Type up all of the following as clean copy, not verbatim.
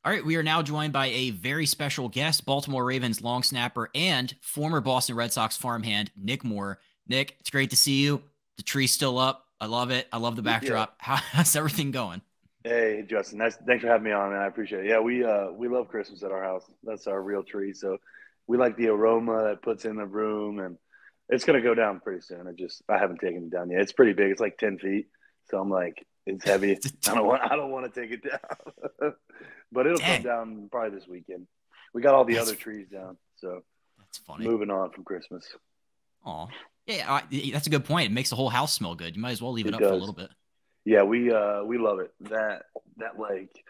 All right, we are now joined by a very special guest, Baltimore Ravens long snapper and former Boston Red Sox farmhand, Nick Moore. Nick, it's great to see you. The tree's still up. I love it. I love the Yeah. backdrop. How's everything going? Hey, Justin. Thanks for having me on, man. I appreciate it. Yeah, we love Christmas at our house. That's our real tree. So we like the aroma that puts in the room, and it's gonna go down pretty soon. I haven't taken it down yet. It's pretty big. It's like 10 feet. So I'm like, it's heavy. I don't want to take it down, but it'll come Dang, down probably this weekend. We got all the that's other trees down, so that's funny. moving on from Christmas. Aw. Yeah, that's a good point. It makes the whole house smell good. You might as well leave it It up for a does. little bit. Yeah, we love it. That like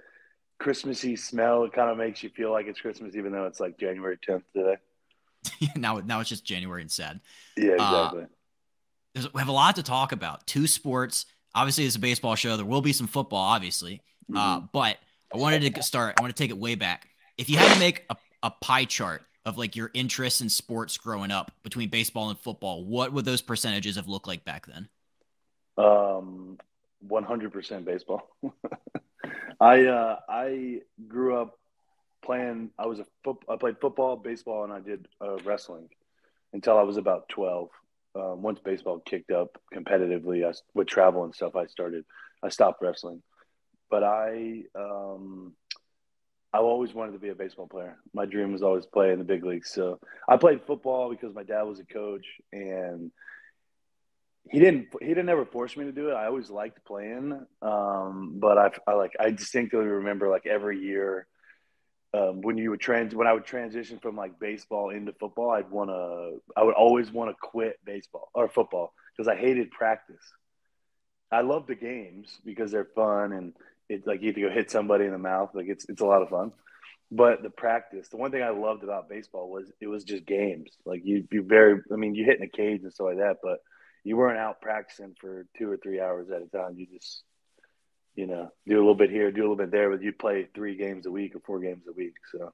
Christmassy smell. It kind of makes you feel like it's Christmas, even though it's like January 10th today. Now it's just January and sad. Yeah, Uh, exactly. we have a lot to talk about. Two sports. Obviously, it's a baseball show. There will be some football, obviously. Hmm. But I wanted to start. I want to take it way back. If you had to make a pie chart of like your interests in sports growing up between baseball and football, what would those percentages have looked like back then? 100% baseball. I grew up playing. I played football, baseball, and I did wrestling until I was about 12. Once baseball kicked up competitively, with travel and stuff, I stopped wrestling. But I always wanted to be a baseball player. My dream was always play in the big leagues. So I played football because my dad was a coach, and he didn't ever force me to do it. I always liked playing, but I distinctly remember like every year when I would transition from like baseball into football, I would always want to quit baseball or football because I hated practice. I love the games because they're fun and it's like you get to go hit somebody in the mouth. Like it's a lot of fun. But the practice, the one thing I loved about baseball was it was just games. Like I mean, you hit in a cage and stuff like that, but you weren't out practicing for 2 or 3 hours at a time. You just, do a little bit here, do a little bit there, but you play 3 games a week or 4 games a week. So,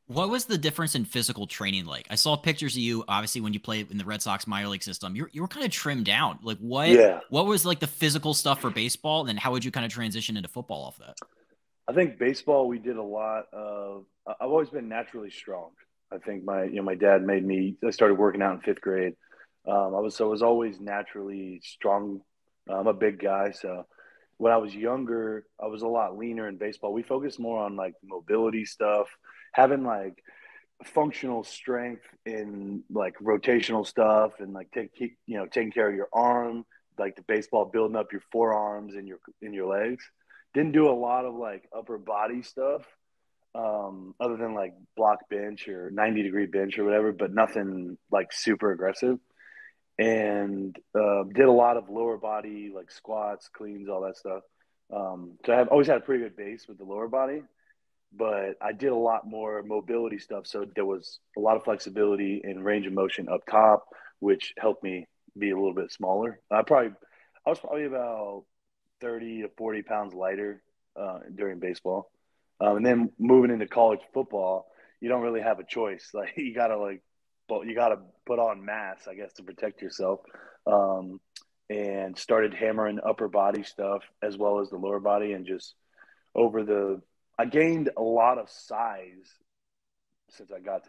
What was the difference in physical training like? I saw pictures of you, obviously, when you played in the Red Sox minor league system. You were kind of trimmed down. Like yeah, what was like the physical stuff for baseball, and then how would you kind of transition into football off that? I think baseball, we did a lot of, I've always been naturally strong. I think my dad I started working out in 5th grade. I was always naturally strong. I'm a big guy, so when I was younger, I was a lot leaner in baseball. We focused more on like mobility stuff, having like functional strength in like rotational stuff, and like taking care of your arm, like the baseball building up your forearms and your legs. Didn't do a lot of like upper body stuff, other than like block bench or 90-degree bench or whatever, but nothing like super aggressive. And did a lot of lower body like squats, cleans, all that stuff. So I've always had a pretty good base with the lower body, but I did a lot more mobility stuff. So there was a lot of flexibility and range of motion up top, which helped me be a little bit smaller. I was probably about 30 to 40 pounds lighter during baseball. And then moving into college football, you don't really have a choice. Like you gotta put on mass, I guess, to protect yourself. Um, and started hammering upper body stuff as well as the lower body, and just over the I gained a lot of size since I got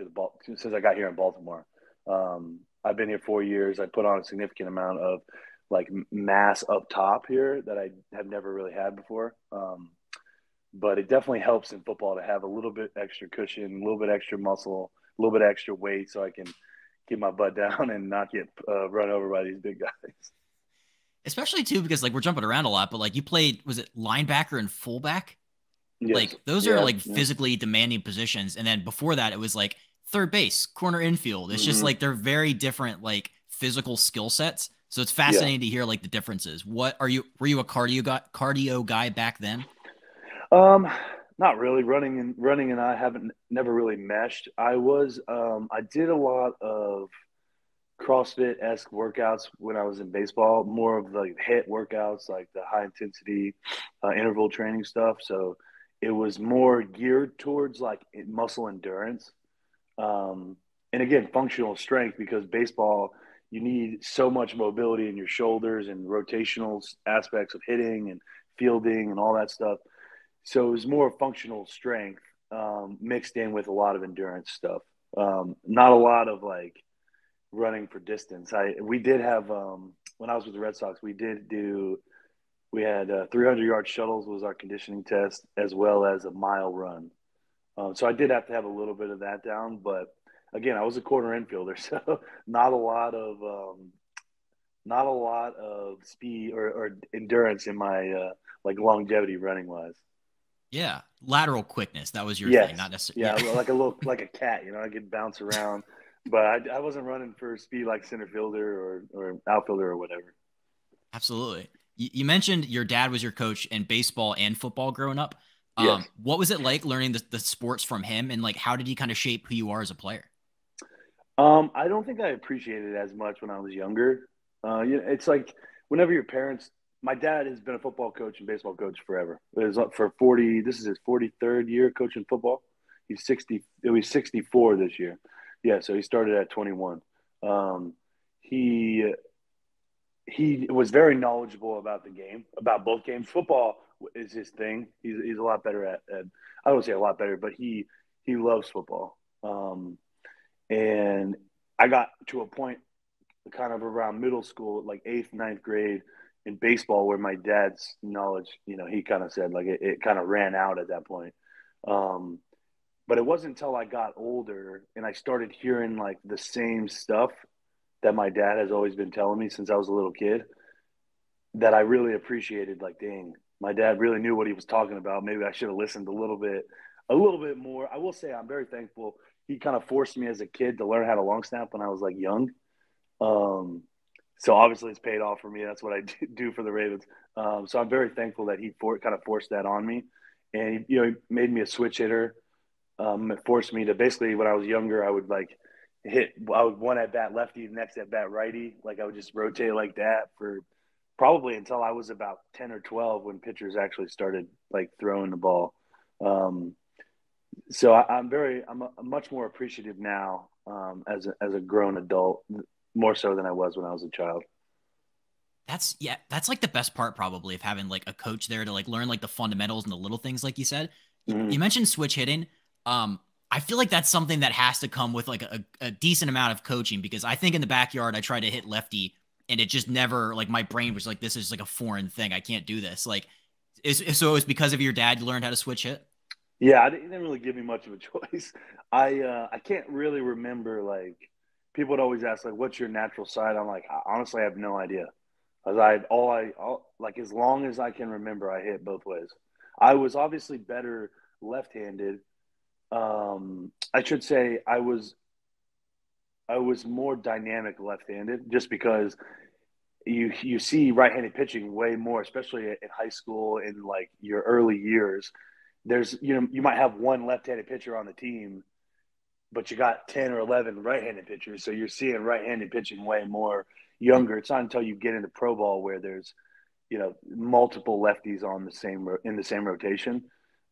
here in Baltimore. I've been here 4 years. I put on a significant amount of like mass up top here that I have never really had before. But it definitely helps in football to have a little bit extra cushion, a little bit extra muscle, a little bit extra weight, so I can keep my butt down and not get run over by these big guys. Especially too because like we're jumping around a lot, but like you played, was it linebacker and fullback? Yes. Like those are Yeah. like Yeah. physically demanding positions, and then before that it was like third base, corner infield. It's just Hmm. like they're very different like physical skill sets. So it's Yeah. fascinating to hear like the differences. What are you? Were you a cardio guy back then? Um, Not really. Running and I haven't never really meshed. I did a lot of CrossFit esque workouts when I was in baseball, more of like hit workouts, like the high intensity interval training stuff. So it was more geared towards like muscle endurance, um, and again, functional strength, because baseball, you need so much mobility in your shoulders and rotational aspects of hitting and fielding and all that stuff. So it was more functional strength mixed in with a lot of endurance stuff. Not a lot of like running for distance. I we did have when I was with the Red Sox, we had 300-yard shuttles was our conditioning test as well as a mile run. So I did have to have a little bit of that down, but again, I was a corner infielder, so not a lot of not a lot of speed or endurance in my like longevity running wise. Yeah, lateral quickness. That was your thing, Yes, not necessarily. yeah, Yeah, like a little like a cat, I could bounce around, but I wasn't running for speed like center fielder or outfielder or whatever. absolutely. You mentioned your dad was your coach in baseball and football growing up. Yes. What was it like learning the sports from him, and like how did he kind of shape who you are as a player? I don't think I appreciated it as much when I was younger. It's like whenever your parents. My dad has been a football coach and baseball coach forever. It was up for 40. This is his 43rd year coaching football. He's 60. It was 64 this year. Yeah, so he started at 21. Um, he he was very knowledgeable about the game, about both games. Football is his thing. He's a lot better at I don't say a lot better, but he loves football. And I got to a point kind of around middle school, like eighth, ninth grade in baseball, where my dad's knowledge, he kind of said like it kind of ran out at that point. Um, but it wasn't until I got older and I started hearing like the same stuff that my dad has always been telling me since I was a little kid that I really appreciated. Like, dang, my dad really knew what he was talking about. Maybe I should have listened a little bit more. I will say I'm very thankful. He kind of forced me as a kid to learn how to long snap when I was like young. Um, so obviously it's paid off for me. That's what I do for the Ravens. So I'm very thankful that he kind of forced that on me, and he made me a switch hitter. It forced me to basically when I was younger, I would like I would one at bat lefty, next at bat righty. Like I would just rotate like that for probably until I was about 10 or 12 when pitchers actually started like throwing the ball. Um, so I'm much more appreciative now as a grown adult, more so than I was when I was a child. That's like the best part probably of having like a coach there to like learn like the fundamentals and the little things like you said. You Mm-hmm. mentioned switch hitting. I feel like that's something that has to come with like a decent amount of coaching because I think in the backyard I tried to hit lefty and it just never like my brain was like this is like a foreign thing. I can't do this. Like so it was because of your dad you learned how to switch hit? Yeah, he didn't really give me much of a choice. I can't really remember like people would always ask like what's your natural side. I'm like honestly I have no idea. As like as long as I can remember I hit both ways. I was obviously better left-handed. I should say I was more dynamic left-handed just because you see right-handed pitching way more, especially in high school in like your early years. There's you might have one left-handed pitcher on the team, but you got 10 or 11 right-handed pitchers, so you're seeing right-handed pitching way more younger. It's not until you get into pro ball where there's multiple lefties on the same rotation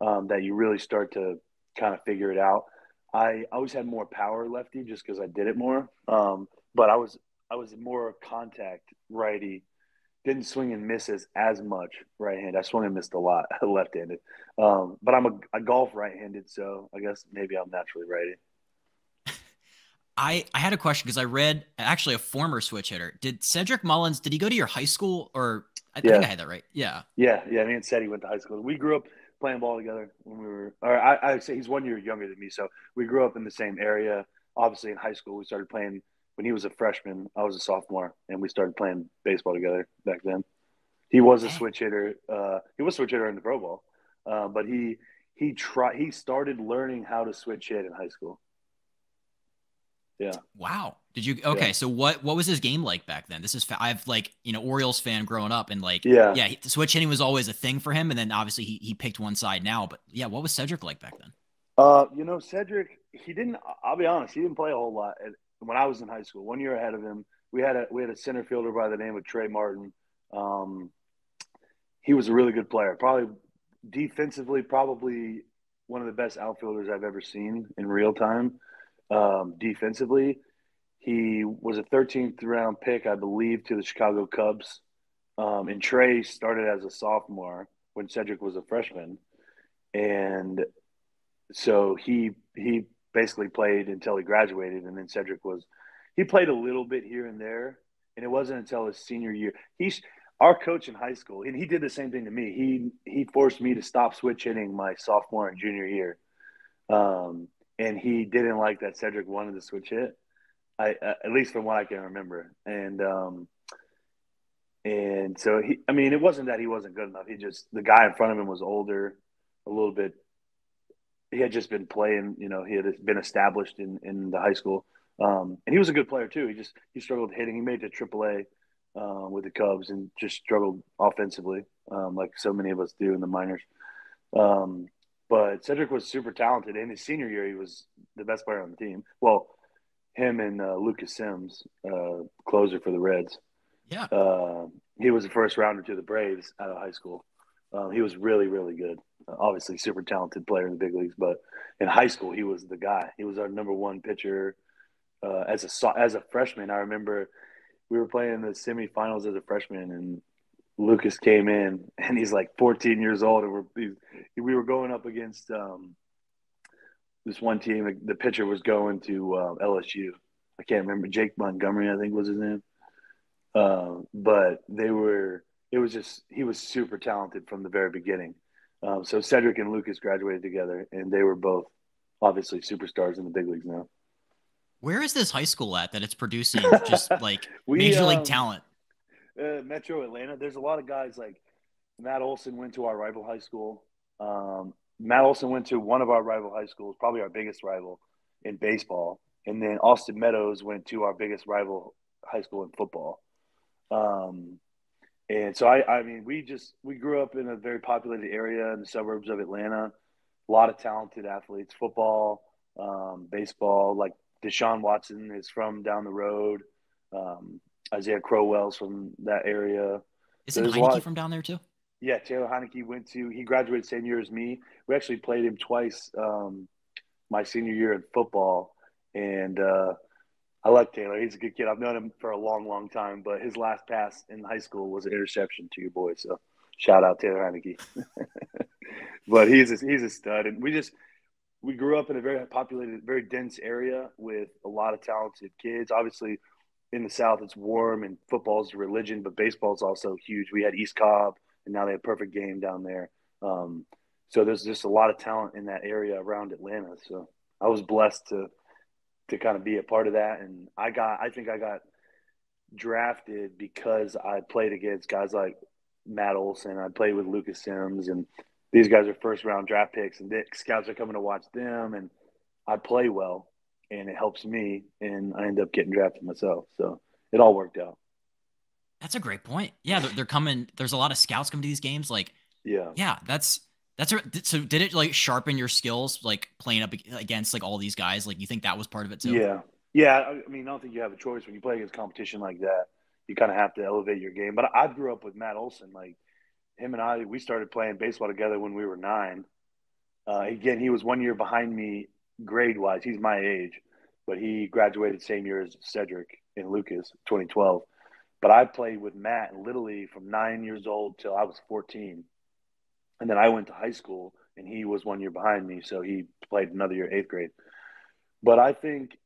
that you really start to kind of figure it out. I always had more power lefty just because I did it more, but I was more contact righty. Didn't swing and miss as much right hand. I swung and missed a lot left handed. But I'm a golf right handed, so I guess maybe I'm naturally righty. I had a question because I read actually a former switch hitter. Did Cedric Mullins did he go to your high school or I think Yeah, I had that right. Yeah. yeah. Me and Seti went to high school. We grew up playing ball together when we were, or I would say he's 1 year younger than me, so we grew up in the same area. Obviously, in high school, we started playing when he was a freshman. I was a sophomore, and we started playing baseball together back then. He was a Dang. switch hitter. He was a switch hitter in the Pro Bowl, but he started learning how to switch hit in high school. Yeah, Wow. Did you yeah, okay? So what was his game like back then? This is I've like Orioles fan growing up and like yeah. yeah, switch hitting was always a thing for him, and then obviously he picked one side now. But yeah, what was Cedric like back then? Cedric, he didn't. I'll be honest, he didn't play a whole lot when I was in high school. 1 year ahead of him, we had a center fielder by the name of Trey Martin. Um, he was a really good player. Probably defensively, probably one of the best outfielders I've ever seen in real time. Defensively, he was a 13th round pick, I believe, to the Chicago Cubs. And Trey started as a sophomore when Cedric was a freshman. And so he basically played until he graduated, and then Cedric was he played a little bit here and there, and it wasn't until his senior year. He's our coach in high school, and he did the same thing to me. He forced me to stop switch hitting my sophomore and junior year, and he didn't like that Cedric wanted to switch hit. At least from what I can remember, and so I mean, it wasn't that he wasn't good enough. He just the guy in front of him was older, a little bit. He had just been playing, he had been established in the high school, and he was a good player too. He struggled hitting. He made it to AAA with the Cubs and just struggled offensively, like so many of us do in the minors. Um, but Cedric was super talented. In his senior year, he was the best player on the team. Well, him and Lucas Sims, closer for the Reds. Yeah. He was a first rounder to the Braves out of high school. He was really, really good. Obviously, super talented player in the big leagues, but in high school, he was the guy. He was our number one pitcher as a freshman. I remember we were playing the semifinals as a freshman, and Lucas came in, and he's like 14 years old, and we were going up against this one team. The pitcher was going to LSU. I can't remember. Jake Montgomery, I think was his name. But he was super talented from the very beginning. So Cedric and Lucas graduated together, and they were both obviously superstars in the big leagues now. Where is this high school at that it's producing just like major league talent? Metro Atlanta. There's a lot of guys like Matt Olson went to our rival high school. Matt Olson went to one of our rival high schools, probably our biggest rival in baseball. And then Austin Meadows went to our biggest rival high school in football. And so I mean, we grew up in a very populated area in the suburbs of Atlanta. A lot of talented athletes, football, baseball. Like Deshaun Watson is from down the road. Isaiah Crowell's from that area. Isn't Heineke from down there too? Yeah, Taylor Heineke he graduated same year as me. We actually played him twice my senior year in football. And I like Taylor. He's a good kid. I've known him for a long, long time, but his last pass in high school was an interception to your boy. So shout out Taylor Heineke. But he's a stud. And we grew up in a very populated, very dense area with a lot of talented kids. Obviously, in the South, it's warm and football's a religion, but baseball's also huge. We had East Cobb, and now they have Perfect Game down there. So there's just a lot of talent in that area around Atlanta. So I was blessed to kind of be a part of that. And I think I got drafted because I played against guys like Matt Olson. I played with Lucas Sims, and these guys are first round draft picks, and the scouts are coming to watch them. And I play well, and it helps me, and I end up getting drafted myself. So it all worked out. That's a great point. Yeah, they're coming. There's a lot of scouts coming to these games. Like, yeah, so did it like sharpen your skills, like playing up against like all these guys? Like, you think that was part of it too? Yeah. I mean, I don't think you have a choice when you play against competition like that. You kind of have to elevate your game. But I grew up with Matt Olson. Like him and we started playing baseball together when we were 9. Again, he was 1 year behind me grade wise. He's my age, but he graduated same year as Cedric and Lucas, 2012. But I played with Matt literally from 9 years old till I was 14. And then I went to high school, and he was 1 year behind me, so he played another year, 8th grade. But I think,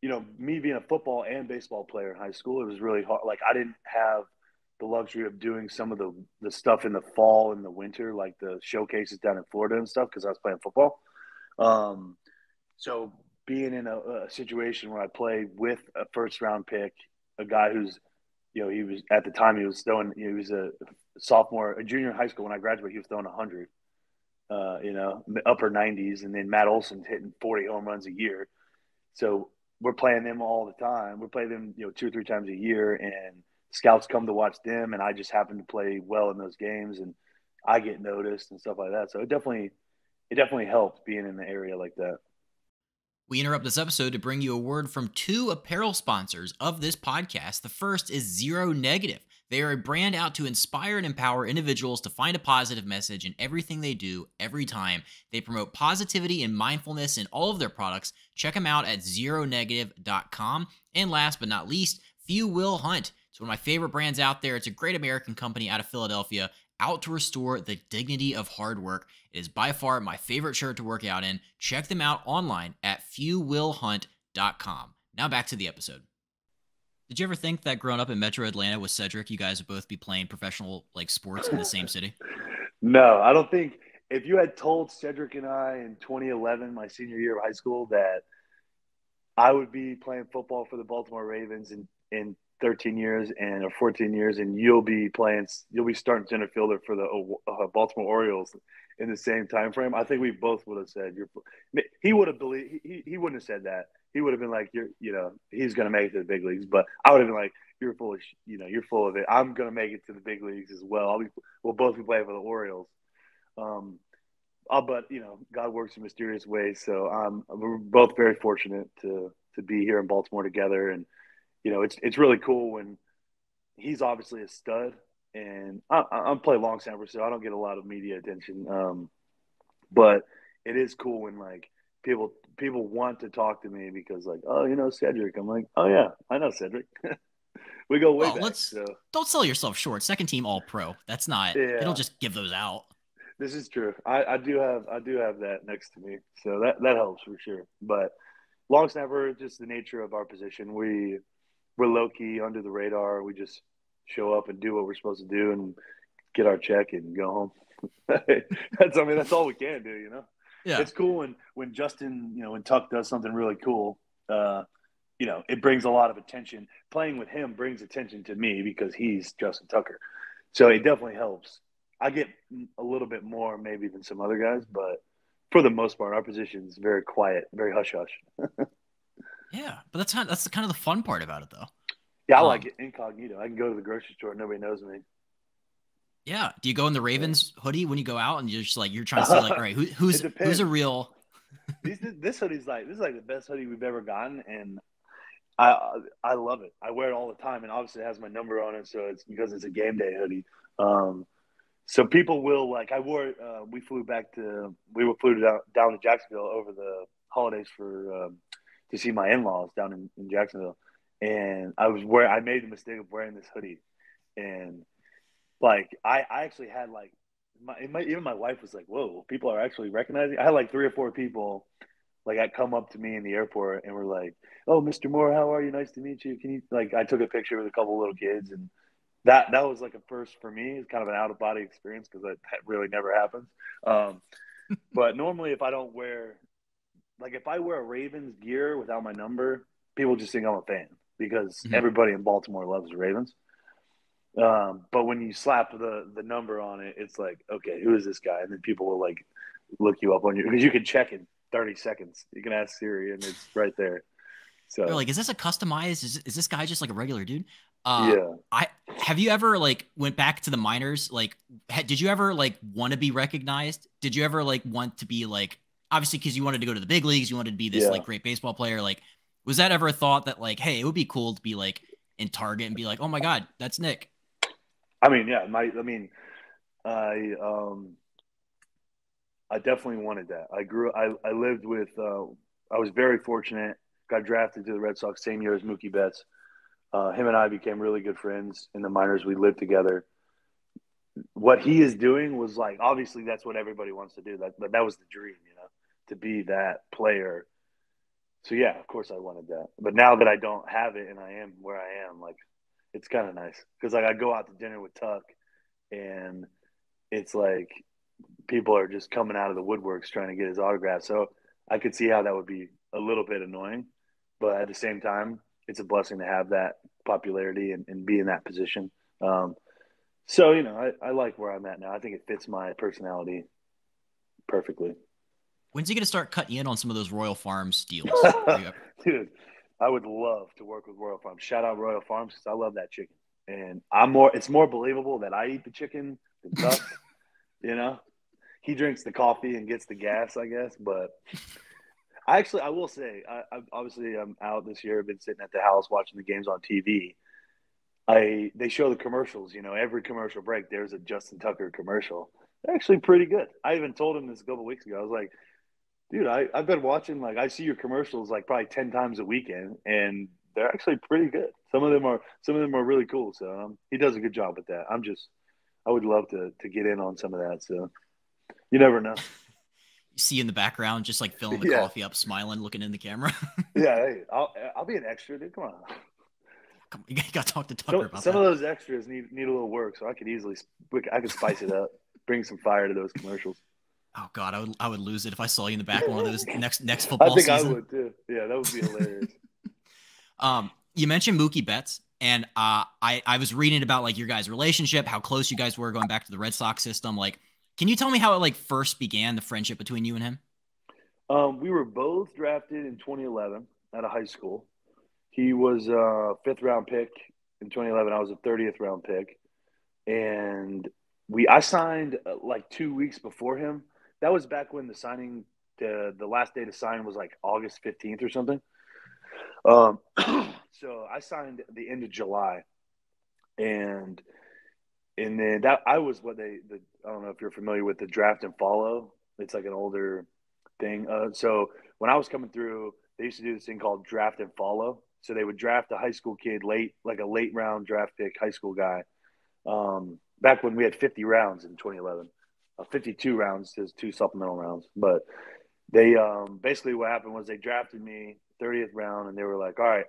me being a football and baseball player in high school, it was really hard. Like, I didn't have the luxury of doing some of the stuff in the fall and the winter, like the showcases down in Florida and stuff, because I was playing football. So being in a situation where I played with a first-round pick, a guy who's he was at the time he was throwing. He was a junior in high school when I graduated. He was throwing 100, upper 90s, and then Matt Olson's hitting 40 home runs a year. So we're playing them all the time. We're playing them 2 or 3 times a year, and scouts come to watch them, and I just happen to play well in those games, and I get noticed and stuff like that. So it definitely helped being in the area like that. We interrupt this episode to bring you a word from 2 apparel sponsors of this podcast. The first is Zero Negative. They are a brand out to inspire and empower individuals to find a positive message in everything they do, every time. They promote positivity and mindfulness in all of their products. Check them out at zeronegative.com. And last but not least, Few Will Hunt. It's one of my favorite brands out there. It's a great American company out of Philadelphia. out to restore the dignity of hard work. It is by far my favorite shirt to work out in. Check them out online at fewwillhunt.com. Now back to the episode. Did you ever think that growing up in Metro Atlanta with Cedric, you guys would both be playing professional like sports in the same city? No, I don't think if you had told Cedric and I in 2011, my senior year of high school, that I would be playing football for the Baltimore Ravens in 13 years and or 14 years, and you'll be starting center fielder for the Baltimore Orioles in the same time frame. I think we both would have said he would have believed he wouldn't have said that. He would have been like, he's going to make it to the big leagues. But I would have been like, you're full of you're full of it. I'm going to make it to the big leagues as well. We'll both be playing for the Orioles. But God works in mysterious ways. So we're both very fortunate to be here in Baltimore together, and it's really cool when he's obviously a stud, and I'm playing long snapper, so I don't get a lot of media attention. But it is cool when like people want to talk to me because like, oh, Cedric. I'm like, oh yeah, I know Cedric. We go way back. So don't sell yourself short. Second team All Pro. That's not. Yeah. They don't just give those out. This is true. I do have that next to me, so that helps for sure. But long snapper, just the nature of our position. We're low key, under the radar. We just show up and do what we're supposed to do and get our check and go home. That's all we can do. Yeah. It's cool when Justin, when Tuck does something really cool. It brings a lot of attention. Playing with him brings attention to me because he's Justin Tucker, so it definitely helps. I get a little bit more maybe than some other guys, but for the most part, our position is very quiet, very hush hush. Yeah, but that's kind of the fun part about it, though. Yeah, I like it incognito. I can go to the grocery store, nobody knows me. Yeah. Do you go in the Ravens hoodie when you go out, and you're just like you're trying to see like, all right, who's a real? This hoodie's like the best hoodie we've ever gotten, and I love it. I wear it all the time, and obviously it has my number on it, so it's because it's a game day hoodie. So people will like. I wore it. We flew down to Jacksonville over the holidays to see my in-laws down in Jacksonville, and I made the mistake of wearing this hoodie, and like I actually had like even my wife was like, "Whoa, people are actually recognizing." I had like 3 or 4 people like that come up to me in the airport and were like, "Oh, Mr. Moore, how are you? Nice to meet you. Can you like?" I took a picture with a couple little kids and. That was like a first for me. It's kind of an out of body experience because that really never happens. But normally, if I wear a Ravens gear without my number, people just think I'm a fan because everybody in Baltimore loves the Ravens. But when you slap the number on it, it's like, okay, who is this guy? And then people will like look you up on you because you can check in 30 seconds. You can ask Siri, and it's right there. So they're like, is this a customized? Is this guy just like a regular dude? Yeah. Have you ever like went back to the minors? Like, did you ever like want to be recognized? Did you ever like want to be like, obviously because you wanted to go to the big leagues, you wanted to be this like great baseball player. Like, was that ever a thought that like, hey, it would be cool to be like in Target and be like, oh my God, that's Nick. I mean, yeah, I definitely wanted that. I lived with, I was very fortunate. Got drafted to the Red Sox same year as Mookie Betts. Him and I became really good friends in the minors. We lived together. What he is doing was like, obviously that's what everybody wants to do. That was the dream, to be that player. So yeah, of course I wanted that. But now that I don't have it and I am where I am, like, it's kind of nice because like I go out to dinner with Tuck and it's like people are just coming out of the woodworks trying to get his autograph. So I could see how that would be a little bit annoying, but at the same time, it's a blessing to have that popularity and be in that position. So, I like where I'm at now. I think it fits my personality perfectly. When's he going to start cutting in on some of those Royal Farms deals? Dude, I would love to work with Royal Farms. Shout out Royal Farms because I love that chicken. And it's more believable that I eat the chicken than Tuck. He drinks the coffee and gets the gas, I guess. But I will say, obviously I'm out this year. I've been sitting at the house watching the games on TV. They show the commercials. Every commercial break, there's a Justin Tucker commercial. They're actually pretty good. I even told him this a couple of weeks ago. I was like, dude, I've been watching, like, I see your commercials like probably 10 times a weekend, and they're actually pretty good. Some of them are really cool. So he does a good job with that. I would love to get in on some of that. So you never know. You see in the background, just like filling the Yeah, coffee up, smiling, looking in the camera. yeah. Hey, I'll be an extra, dude. Come on. Come on, you got to talk to Tucker So about some of that. those extras need a little work, so I could easily I could spice it up, bring some fire to those commercials. Oh God, I would lose it if I saw you in the back of one of those next I football think I season. would too. Yeah, that would be hilarious. You mentioned Mookie Betts, and I was reading about like your guys' relationship, how close you guys were going back to the Red Sox system. Like, can you tell me how it like first began, the friendship between you and him? We were both drafted in 2011 out of high school. He was a fifth round pick in 2011. I was a 30th round pick, and I signed like 2 weeks before him. That was back when the last day to sign was like August 15th or something. Um, so I signed at the end of July, and then that I was I don't know if you're familiar with the draft and follow. It's like an older thing. So when I was coming through, they used to do this thing called draft and follow. So they would draft a high school kid late, like a late round draft pick high school guy. Back when we had 50 rounds in 2011, 52 rounds, there's two supplemental rounds. But they basically what happened was they drafted me 30th round, and they were like, "All right,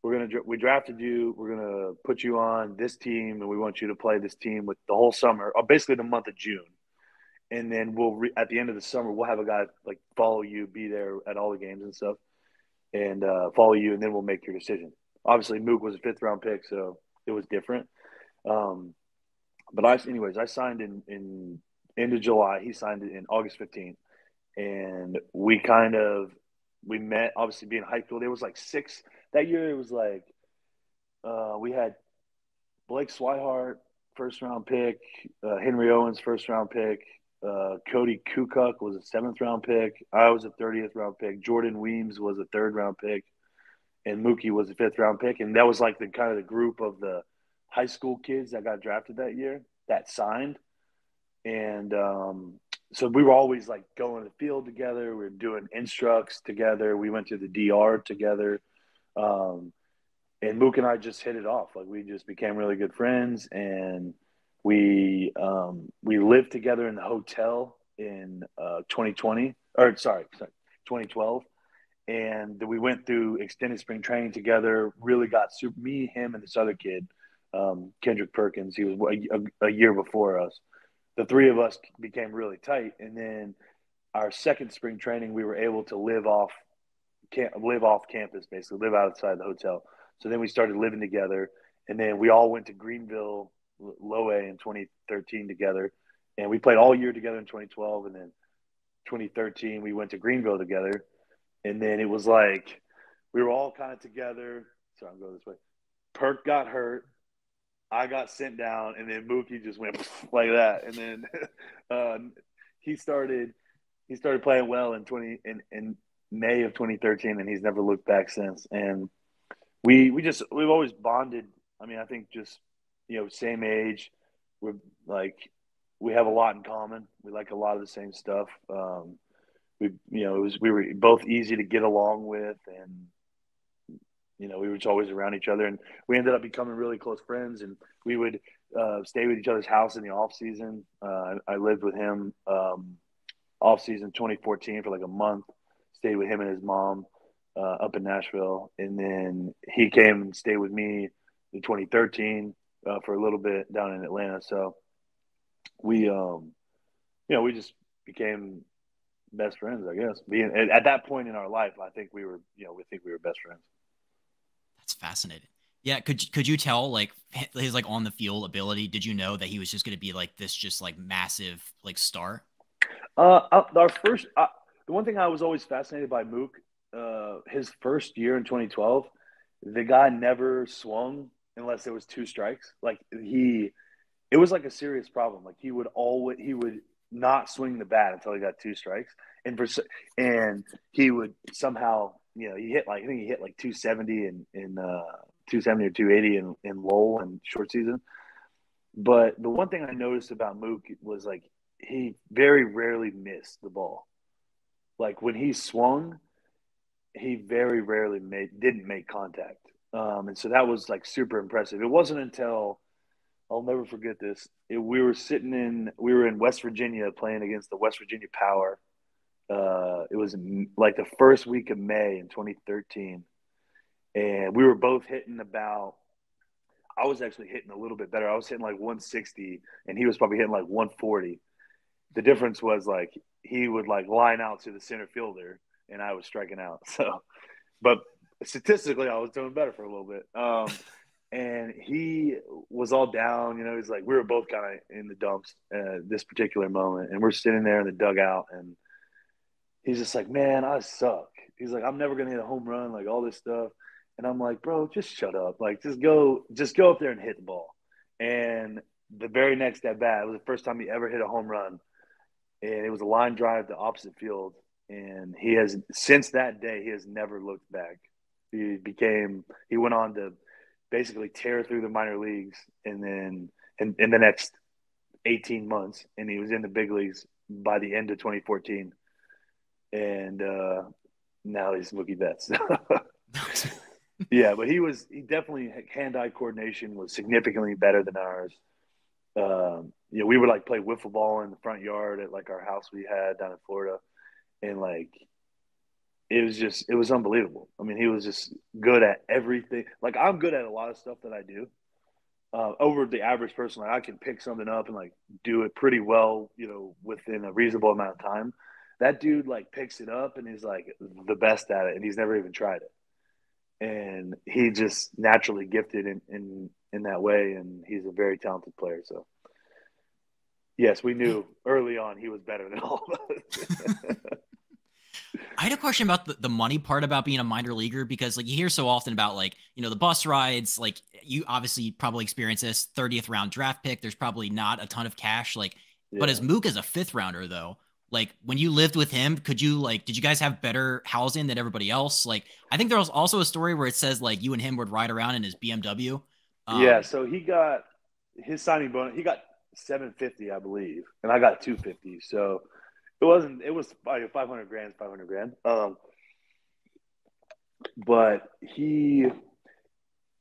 we drafted you. We're gonna put you on this team, and we want you to play this team with the whole summer, or basically the month of June." And then at the end of the summer we'll have a guy like follow you, be there at all the games and stuff, and follow you, and then we'll make your decision. Obviously, Mook was a fifth round pick, so it was different. Um, but anyways, I signed in end of July. He signed it in August 15th, and we met. Obviously, being high school, there was like six that year. It was like we had Blake Swihart, first round pick, Henry Owens, first round pick, Cody Kukuk was a seventh round pick. I was a 30th round pick. Jordan Weems was a third round pick, and Mookie was a fifth round pick. And that was like the kind of the group of the high school kids that got drafted that year that signed. And so we were always like going to the field together. We were doing instructs together. We went to the DR together. Um, and Mook and I just hit it off. Like we just became really good friends, and we lived together in the hotel in 2020 or sorry 2012, and we went through extended spring training together. Really got super me, him, and this other kid, Kendrick Perkins. He was a year before us. The three of us became really tight, and then our second spring training, we were able to live off campus, basically live outside the hotel. So then we started living together, and then we all went to Greenville, Low A in 2013 together, and we played all year together in 2012, and then 2013 we went to Greenville together, and then it was like we were all kind of together. Sorry, I'm going this way. Perk got hurt. I got sent down, and then Mookie just went like that, and then uh, he started playing well in May of 2013, and he's never looked back since. And we've always bonded. I mean, I think just same age. We're like we have a lot in common. We like a lot of the same stuff. We were both easy to get along with, and we were just always around each other, and we ended up becoming really close friends. And we would stay with each other's house in the off season. I lived with him off season 2014 for like a month. Stayed with him and his mom up in Nashville, and then he came and stayed with me in 2013 for a little bit down in Atlanta. So we just became best friends, I guess. Being at that point in our life, I think we think we were best friends. That's fascinating. Yeah, could you tell like his like on the field ability? Did you know that he was just going to be like this, just like massive like star? Our first, the one thing I was always fascinated by Mook, his first year in 2012, the guy never swung unless there was two strikes. Like it was like a serious problem. Like he would not swing the bat until he got two strikes, and he would somehow, he hit like I think he hit like 270 in 270 or 280 in Lowell in short season. But the one thing I noticed about Mook was like he very rarely missed the ball. Like when he swung, he very rarely didn't make contact. And so that was like super impressive. It wasn't until I'll never forget this. We were in West Virginia playing against the West Virginia Power. It was like the first week of May in 2013, and we were both hitting about. I was actually hitting a little bit better. I was hitting like 160, and he was probably hitting like 140. The difference was like he would like line out to the center fielder, and I was striking out. So, but statistically, I was doing better for a little bit. And he was all down. You know, he's like, we were both kind of in the dumps this particular moment, and we're sitting there in the dugout, and he's just like, man, I suck. He's like, I'm never gonna hit a home run, like all this stuff. And I'm like, bro, just shut up. Like, just go up there and hit the ball. And the very next at bat, it was the first time he ever hit a home run, and it was a line drive to opposite field. And he has since that day, he has never looked back. He went on to basically tear through the minor leagues, and then in the next 18 months, and he was in the big leagues by the end of 2014. And now he's Mookie Betts. Yeah, but he definitely hand-eye coordination was significantly better than ours. You know, we would like play wiffle ball in the front yard at like our house we had down in Florida, and like it was unbelievable. I mean, he was just good at everything. Like I'm good at a lot of stuff that I do. Over the average person, like I can pick something up and like do it pretty well, you know, within a reasonable amount of time. That dude like picks it up and he's like the best at it, and he's never even tried it. And he just naturally gifted in that way, and he's a very talented player. So yes, we knew early on he was better than all of us. I had a question about the money part about being a minor leaguer, because like you hear so often about like, you know, the bus rides, like you obviously probably experience this 30th round draft pick. There's probably not a ton of cash. Like, but as Yeah. Mook is a fifth rounder though, like when you lived with him, did you guys have better housing than everybody else? Like, I think there was also a story where it says like you and him would ride around in his BMW. Yeah, Um, so he got his signing bonus. He got 750, I believe, and I got 250. So it wasn't. It was 500 grand, 500 grand. But he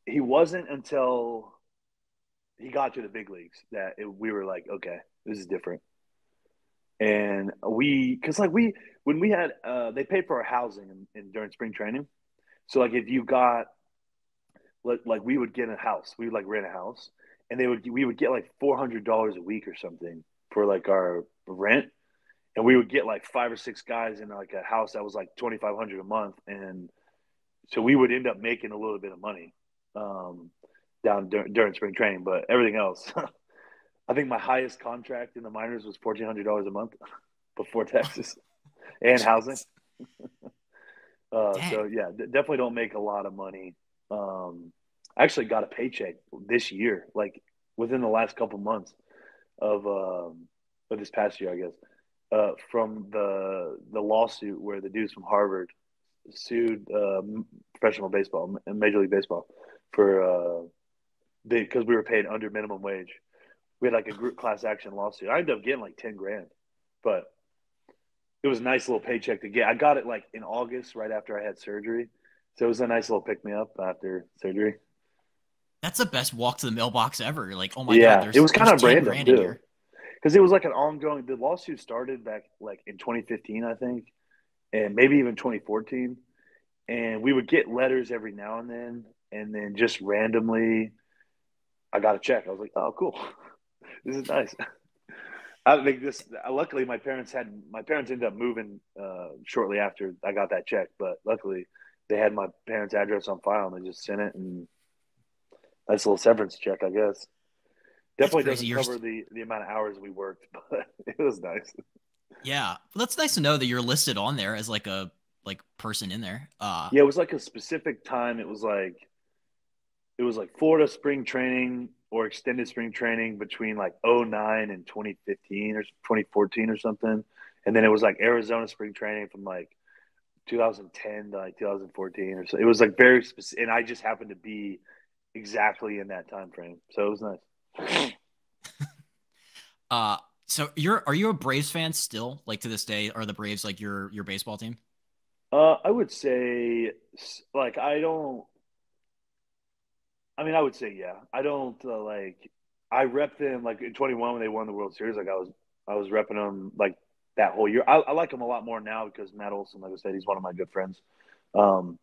wasn't until he got to the big leagues that we were like, okay, this is different. And because like when we had, they paid for our housing during spring training. So like if you got like we would get a house, we would like rent a house, and we would get like $400 a week or something for like our rent, and we would get like 5 or 6 guys in like a house that was like 2,500 a month, and so we would end up making a little bit of money um, during spring training. But everything else, I think my highest contract in the minors was $1,400 a month before taxes and housing. jeez, So dang. yeah, definitely don't make a lot of money. I actually got a paycheck this year, like within the last couple months of this past year, I guess, from the lawsuit where the dudes from Harvard sued professional baseball and Major League Baseball for because we were paid under minimum wage. We had like a group class action lawsuit. I ended up getting like 10 grand, but it was a nice little paycheck to get. I got it like in August, right after I had surgery. So it was a nice little pick me up after surgery. That's the best walk to the mailbox ever. Like, oh my God, Yeah, it was kind there's of 10 random grand in too, here. because it was like an ongoing. The lawsuit started back like in 2015, I think, and maybe even 2014. And we would get letters every now and then just randomly, I got a check. I was like, oh, cool, this is nice. I think this. Luckily, my parents ended up moving shortly after I got that check, but luckily they had my parents' address on file and they just sent it, and nice little severance check, I guess. That's Definitely crazy. doesn't cover the amount of hours we worked, but it was nice. Yeah, well, that's nice to know that you're listed on there as like a like person in there. Yeah, it was like a specific time. It was like Florida spring training or extended spring training between like '09 and 2015 or 2014 or something. And then it was like Arizona spring training from like 2010 to like 2014 or so. It was like very specific, and I just happened to be exactly in that time frame. So it was nice. uh, so are you a Braves fan still? Like to this day, are the Braves like your baseball team? I would say like I don't. I mean, I would say yeah. I don't like. I repped them like in 21 when they won the World Series. Like I was repping them like that whole year. I like them a lot more now because Matt Olson, like I said, he's one of my good friends. Um,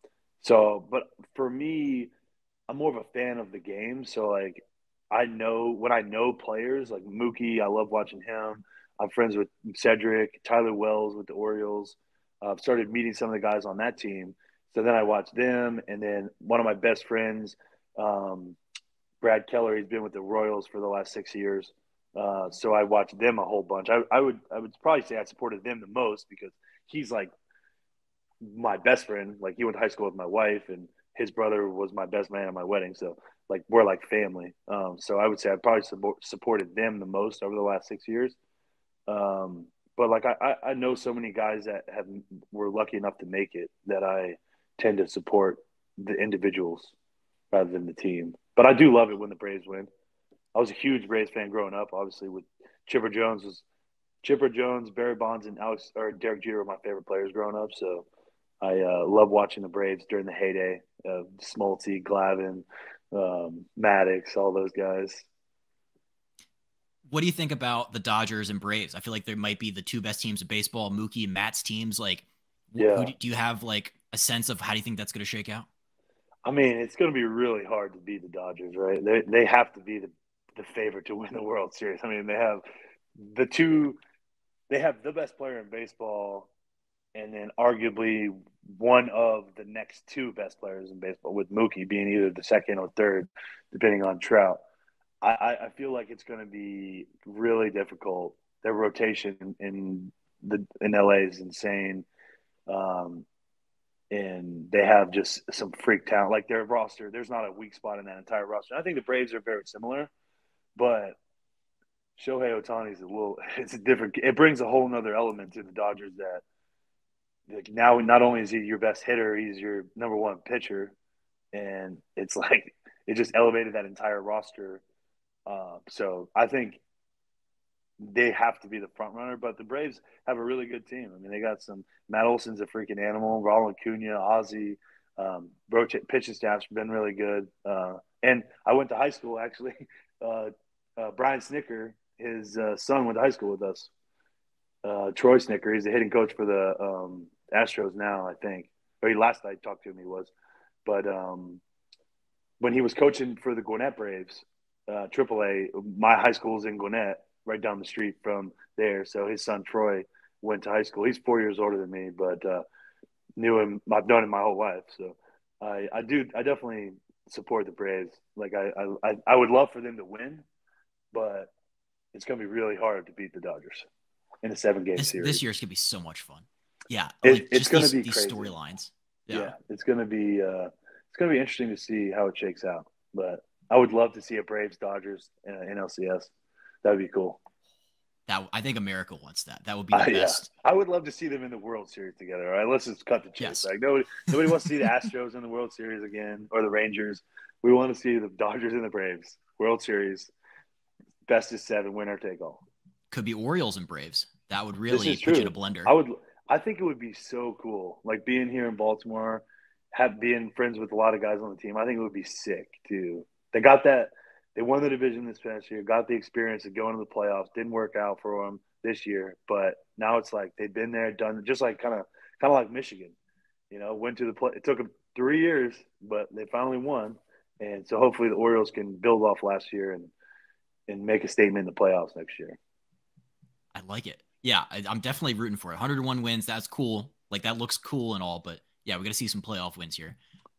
but for me, I'm more of a fan of the game. So like I know when I know players like Mookie, I love watching him. I'm friends with Cedric, Tyler Wells with the Orioles. I've started meeting some of the guys on that team. So then I watch them, and then one of my best friends, um, Brad Keller, he's been with the Royals for the last 6 years. So I watched them a whole bunch. I would probably say I supported them the most because he's like my best friend. Like he went to high school with my wife, and his brother was my best man at my wedding. So like we're like family. So I would say I probably supported them the most over the last 6 years. But like I know so many guys that have were lucky enough to make it that I tend to support the individuals rather than the team. But I do love it when the Braves win. I was a huge Braves fan growing up. Obviously, with Chipper Jones was Chipper Jones, Barry Bonds, and Alex or Derek Jeter were my favorite players growing up. So I love watching the Braves during the heyday of Smoltz, Glavine, Maddox, all those guys. What do you think about the Dodgers and Braves? I feel like there might be the two best teams of baseball. Mookie and Matt's teams. Like, who Yeah, do you have like a sense of how do you think that's going to shake out? I mean it's going to be really hard to beat the Dodgers, right? They have to be the favorite to win the World Series. I mean they have the two. They have the best player in baseball and then arguably one of the next two best players in baseball, with Mookie being either the second or third, depending on Trout. I feel like it's going to be really difficult. Their rotation in LA is insane, um, and they have just some freak talent. Like their roster, there's not a weak spot in that entire roster. I think the Braves are very similar, but Shohei Ohtani is a little. It's a different. It brings a whole nother element to the Dodgers that like now not only is he your best hitter, he's your number one pitcher, and it's like it just elevated that entire roster. So I think they have to be the front runner, but the Braves have a really good team. I mean, they got some Matt Olson's a freaking animal, Ronald Acuna, Ozzy, pitching staff's been really good. And I went to high school actually. Uh, Brian Snicker, his son went to high school with us. Troy Snicker, he's the hitting coach for the Astros now, I think. Or he last I talked to him, he was. But when he was coaching for the Gwinnett Braves, AAA, my high school is in Gwinnett, right down the street from there. So his son Troy went to high school. He's 4 years older than me, but knew him. I've known him my whole life. So I definitely support the Braves. Like I would love for them to win, but it's going to be really hard to beat the Dodgers in a 7 game This series. year's gonna be so much fun. Yeah, like It's just going to be these crazy. storylines. Yeah, Yeah, it's going to be interesting to see how it shakes out. But I would love to see a Braves Dodgers in LCS. That would be cool. that I think America wants that. That would be the Yeah, best. I would love to see them in the World Series together. All right, let's just cut the chase. Yes. Like nobody wants to see the Astros in the World Series again or the Rangers. We want to see the Dodgers and the Braves World Series, best of seven, winner take all. Could be Orioles and Braves. That would This really is put you in a true. blender. I would. I think it would be so cool, like being here in Baltimore, being friends with a lot of guys on the team. I think it would be sick too. They got that. They won the division this past year. Got the experience of going to the playoffs. Didn't work out for them this year, but now it's like they've been there, done just like kind of like Michigan. Went to the play. It took them 3 years, but they finally won, and so hopefully the Orioles can build off last year and make a statement in the playoffs next year. I like it. Yeah, I'm definitely rooting for it. 101 wins. That's cool. Like that looks cool and all, but yeah, we got to see some playoff wins here.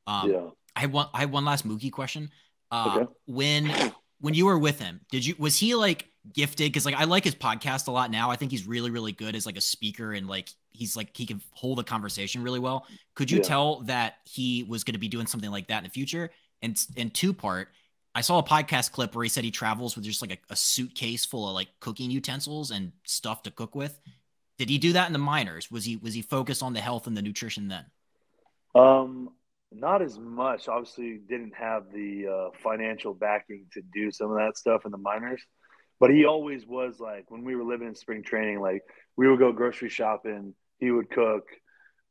Um, Yeah. I had one last Mookie question. Okay. When you were with him, was he like gifted? Because like I like his podcast a lot now. I think he's really really good as like a speaker and like he's like he can hold a conversation really well. Could you Yeah. tell that he was going to be doing something like that in the future? And two part, I saw a podcast clip where he said he travels with just like a suitcase full of like cooking utensils and stuff to cook with. Did he do that in the minors? Was he focused on the health and the nutrition then? Um, Not as much. Obviously, didn't have the financial backing to do some of that stuff in the minors. But he always was like when we were living in spring training, like we would go grocery shopping. He would cook,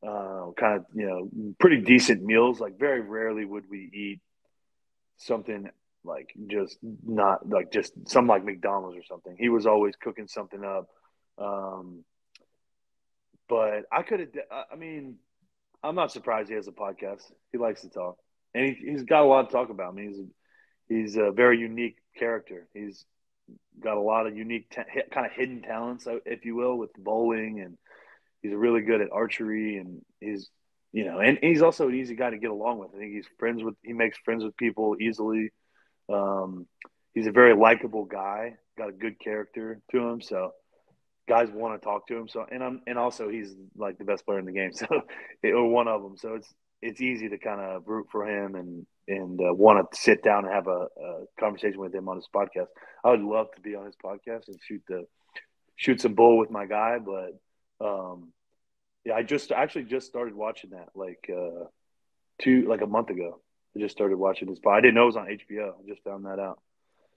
kind of pretty decent meals. Like very rarely would we eat something like just not like just something like McDonald's or something. He was always cooking something up. Um, but I could have. I mean, I'm not surprised he has a podcast. He likes to talk, and he's got a lot to talk about. I mean, he's a very unique character. He's got a lot of unique, kind of hidden talents, if you will, with bowling, and he's really good at archery, and and he's also an easy guy to get along with. I think he makes friends with people easily. Um, he's a very likable guy, got a good character to him, so guys want to talk to him. So and also he's like the best player in the game, so or one of them. So it's easy to kind of root for him and want to sit down and have a conversation with him on his podcast. I would love to be on his podcast and shoot some bull with my guy, but yeah, I just started watching that like a month ago. I just started watching his pod. I didn't know it was on HBO. I just found that out.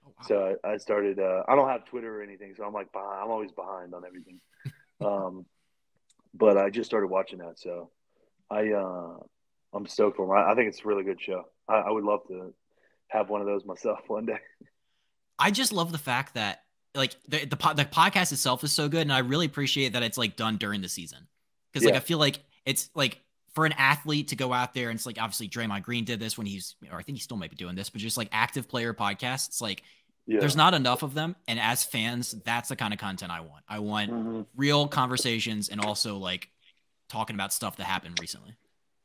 Oh, wow. So I started. I don't have Twitter or anything, so I'm like behind. I'm always behind on everything. But I just started watching that, so I'm stoked for him. I think it's a really good show. I would love to have one of those myself one day. I just love the fact that like the podcast itself is so good, and I really appreciate that it's like done during the season because like Yeah. I feel like it's like for an athlete to go out there and it's like obviously Draymond Green did this when or I think he still might be doing this, but just like active player podcasts, it's like Yeah. there's not enough of them, and as fans, that's the kind of content I want. I want Mm-hmm. real conversations and also like talking about stuff that happened recently.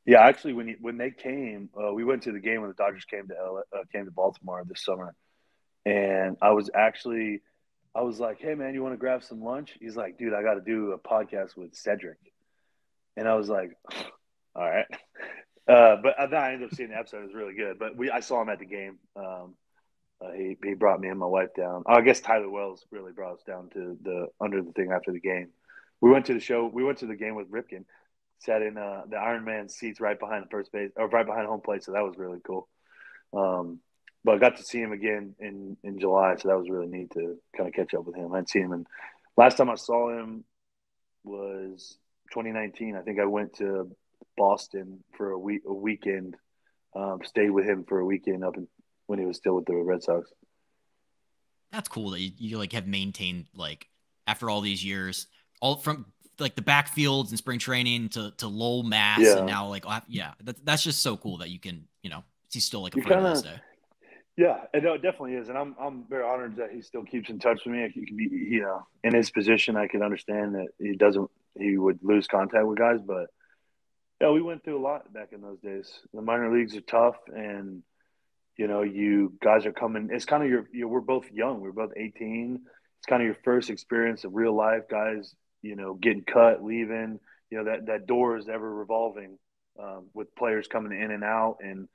Yeah, actually, when they came, we went to the game when the Dodgers came to Baltimore this summer, and I was like, "Hey man, you want to grab some lunch?" He's like, "Dude, I got to do a podcast with Cedric," and I was like, "All right." But then I ended up seeing the episode. It was really good. But I saw him at the game. He brought me and my wife down. Oh, I guess Tyler Wells really brought us down to the under the thing after the game. We went to the show. We went to the game with Ripken. Sat in the Iron Man seats right behind first base or right behind home plate. So that was really cool. But I got to see him again in July, so that was really neat to kind of catch up with him. I hadn't seen him, and last time I saw him was 2019. I think I went to Boston for a weekend. Stayed with him for a weekend when he was still with the Red Sox. That's cool that you like have maintained like after all these years, all from like the backfields and spring training to Lowell, Mass, and Yeah, now like yeah, that's just so cool that you can he's still like a you friend kind to this of day. yeah, and no, it definitely is, and I'm very honored that he still keeps in touch with me. He can be in his position. I can understand that he would lose contact with guys, but yeah, we went through a lot back in those days. The minor leagues are tough, and you guys are coming. It's kind of we're both young. We're both 18. It's kind of your first experience of real life, guys. Getting cut, leaving. That door is ever revolving with players coming in and out. And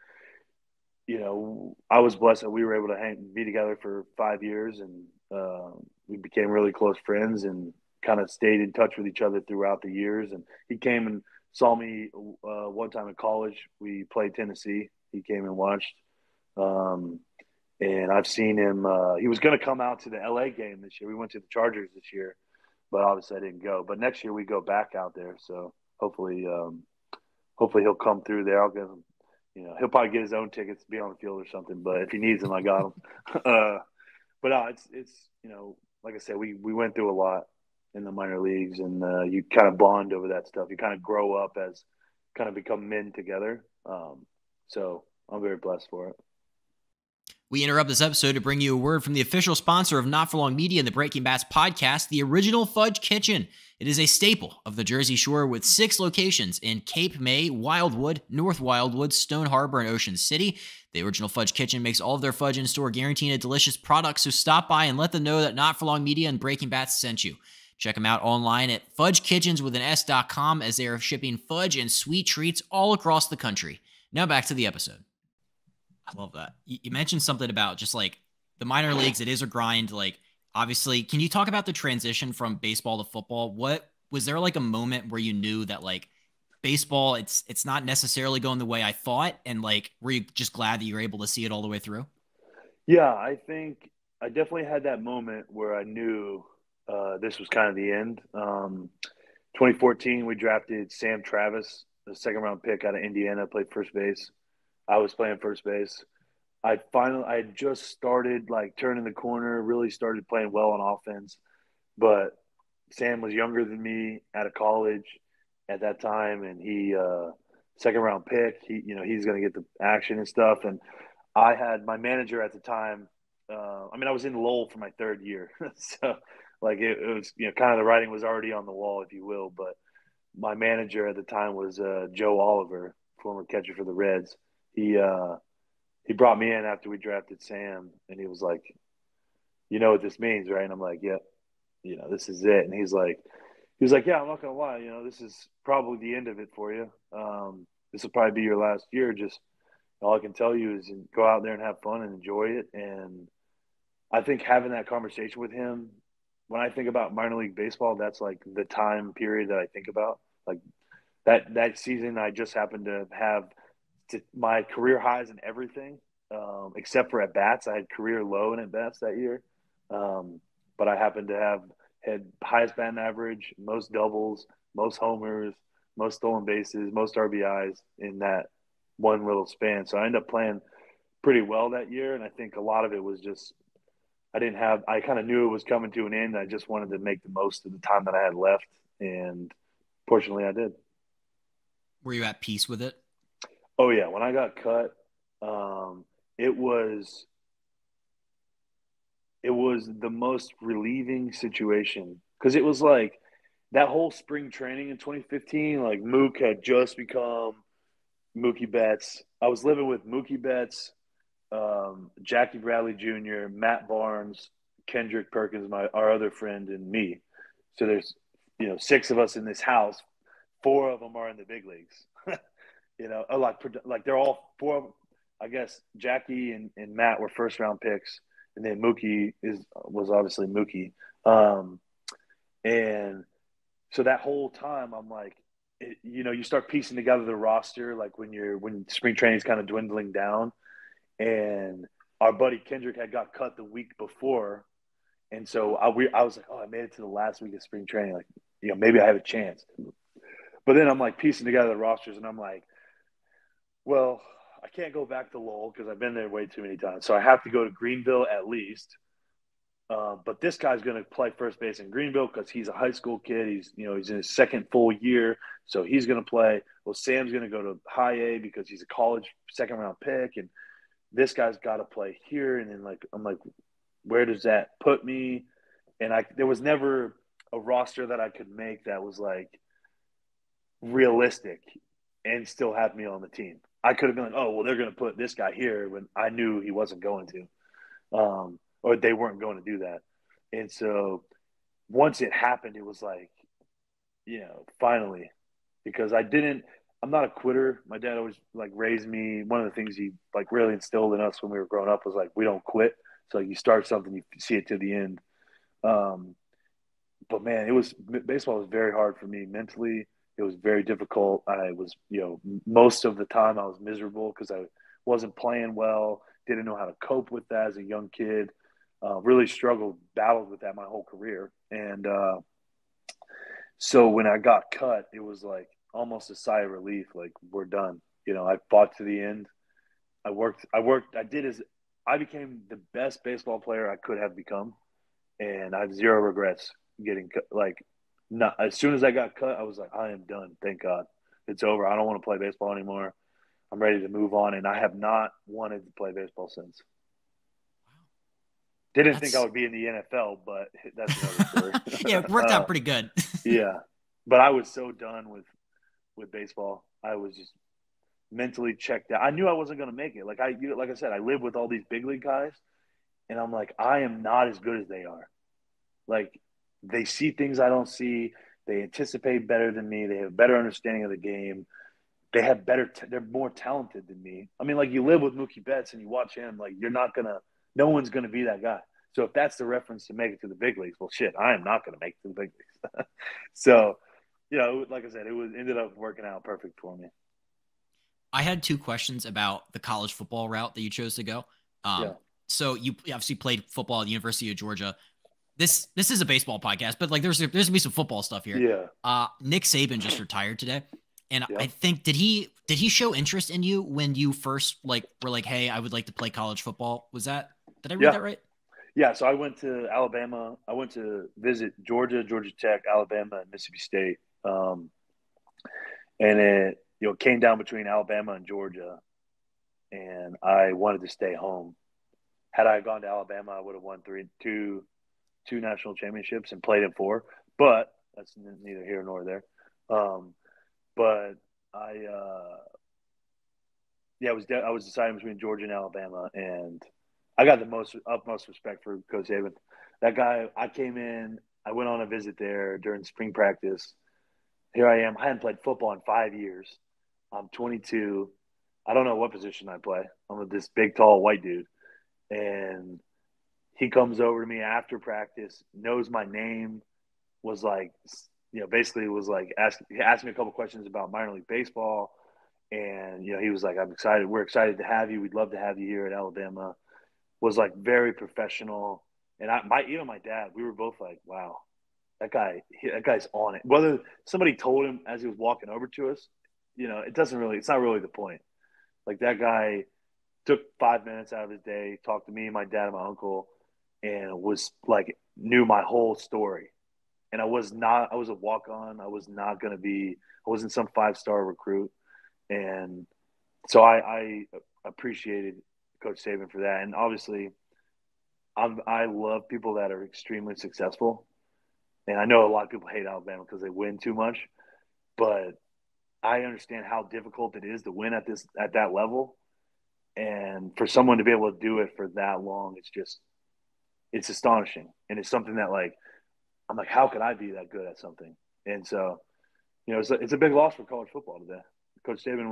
I was blessed that we were able to be together for 5 years, and we became really close friends and kind of stayed in touch with each other throughout the years. And he came and saw me one time in college. We played Tennessee. He came and watched. Um, and I've seen him. He was going to come out to the LA game this year. We went to the Chargers this year, but obviously I didn't go. But next year we go back out there. So hopefully he'll come through there. I'll give him. He'll probably get his own tickets to be on the field or something. But if he needs them, I got them. But no, it's like I said, we went through a lot in the minor leagues, and you kind of bond over that stuff. You kind of grow up as kind of become men together. So I'm very blessed for it. We interrupt this episode to bring you a word from the official sponsor of Not For Long Media and the Breaking Bats podcast, the original Fudge Kitchen. It is a staple of the Jersey Shore with 6 locations in Cape May, Wildwood, North Wildwood, Stone Harbor, and Ocean City. The original Fudge Kitchen makes all of their fudge in-store guaranteeing a delicious product, so stop by and let them know that Not For Long Media and Breaking Bats sent you. Check them out online at fudgekitchens.com as they are shipping fudge and sweet treats all across the country. Now back to the episode. I love that. You mentioned something about just like the minor leagues. It is a grind. Like, obviously, can you talk about the transition from baseball to football? What was there like a moment where you knew that like baseball, it's not necessarily going the way I thought, and like were you just glad that you were able to see it all the way through? Yeah, I think I definitely had that moment where I knew this was kind of the end. 2014, we drafted Sam Travis, the second round pick out of Indiana, played first base. I was playing first base. I had just started like turning the corner, really started playing well on offense, but Sam was younger than me out of college at that time, and he second round pick. He's going to get the action and stuff. And I had my manager at the time. I mean, I was in Lowell for my third year, so like it was kind of the writing was already on the wall, if you will. But my manager at the time was Joe Oliver, former catcher for the Reds. He brought me in after we drafted Sam, and he was like, "You know what this means, right?" And I'm like, "Yep, this is it." And he was like, "Yeah, I'm not gonna lie, this is probably the end of it for you. This will probably be your last year. Just all I can tell you is go out there and have fun and enjoy it." And I think having that conversation with him, when I think about minor league baseball, that's like the time period that I think about. Like that season, I just happened to have my career highs in everything, except for at bats. I had career low in at bats that year, but I happened to have had highest batting average, most doubles, most homers, most stolen bases, most RBIs in that one little span. So I ended up playing pretty well that year, and I think a lot of it was just I kind of knew it was coming to an end. I just wanted to make the most of the time that I had left, and fortunately, I did. Were you at peace with it? Oh yeah, when I got cut, um, it was the most relieving situation because it was like that whole spring training in 2015. Like Mook had just become Mookie Betts. I was living with Mookie Betts, Jackie Bradley Jr., Matt Barnes, Kendrick Perkins, our other friend, and me. So there's six of us in this house. Four of them are in the big leagues. Like they're all four. I guess Jackie and Matt were first round picks, and then Mookie was obviously Mookie. And so that whole time, I'm like, you start piecing together the roster, like when spring training is kind of dwindling down, and our buddy Kendrick had got cut the week before, and so I was like, oh, I made it to the last week of spring training, like maybe I have a chance. But then I'm like piecing together the rosters, and I'm like, well, I can't go back to Lowell because I've been there way too many times. So I have to go to Greenville at least. But this guy's going to play first base in Greenville because he's a high school kid. He's in his second full year, so he's going to play. Well, Sam's going to go to high A because he's a college second round pick, and this guy's got to play here. And then I'm like, where does that put me? And there was never a roster that I could make that was like realistic and still have me on the team. I could have been like, oh, well, they're going to put this guy here when I knew he wasn't going to, or they weren't going to do that. And so once it happened, it was like, finally, because I'm not a quitter. My dad always like raised me. One of the things he like really instilled in us when we were growing up was like, we don't quit. So like you start something, you see it to the end. But man, baseball was very hard for me mentally. It was very difficult. I was, most of the time I was miserable because I wasn't playing well, didn't know how to cope with that as a young kid. Really struggled, battled with that my whole career. And so when I got cut, it was like almost a sigh of relief. Like we're done. I fought to the end. I became the best baseball player I could have become. And I have zero regrets getting cut. Like, not as soon as I got cut, I was like, I am done. Thank God, it's over. I don't want to play baseball anymore. I'm ready to move on, and I have not wanted to play baseball since. Didn't think I would be in the NFL, but that's another story. Yeah, it worked out pretty good. Yeah, but I was so done with baseball. I was just mentally checked out. I knew I wasn't going to make it. Like I said, I live with all these big league guys, and I'm like, I am not as good as they are. Like they see things I don't see. They anticipate better than me. They have a better understanding of the game. They have they're more talented than me. I mean, like you live with Mookie Betts and you watch him, like no one's gonna be that guy. So if that's the reference to make it to the big leagues, well, shit, I am not gonna make it to the big leagues. So, like I said, ended up working out perfect for me. I had two questions about the college football route that you chose to go. Yeah. So you obviously played football at the University of Georgia. This is a baseball podcast, but like there's gonna be some football stuff here. Yeah. Nick Saban just retired today, and Yeah. I think did he Did he show interest in you when you first like were like, hey, I would like to play college football? Did I read Yeah, that right? yeah. So I went to Alabama. I went to visit Georgia, Georgia Tech, Alabama, and Mississippi State. And it came down between Alabama and Georgia, and I wanted to stay home. Had I gone to Alabama, I would have won two national championships and played in four. But that's neither here nor there. Um, but I I was deciding between Georgia and Alabama, and I got the most utmost respect for Coach Saban. That guy, I came in, I went on a visit there during spring practice. Here I am. I hadn't played football in 5 years. I'm 22. I don't know what position I play. I'm with this big, tall, white dude, and he comes over to me after practice, knows my name, was like, basically was like he asked me a couple questions about minor league baseball, and he was like, "I'm excited. We're excited to have you. We'd love to have you here at Alabama." Was like very professional, and even my dad, we were both like, "Wow, that guy's on it." Whether somebody told him as he was walking over to us, it's not really the point. Like that guy took 5 minutes out of his day, talked to me, my dad, and my uncle, and was like knew my whole story. And I was a walk on. I wasn't some 5-star recruit. And so I appreciated Coach Saban for that. And obviously, I love people that are extremely successful. And I know a lot of people hate Alabama because they win too much, but I understand how difficult it is to win at that level. And for someone to be able to do it for that long, it's astonishing. And it's something that like I'm like, how could I be that good at something? And so, it's a big loss for college football today. Coach Saban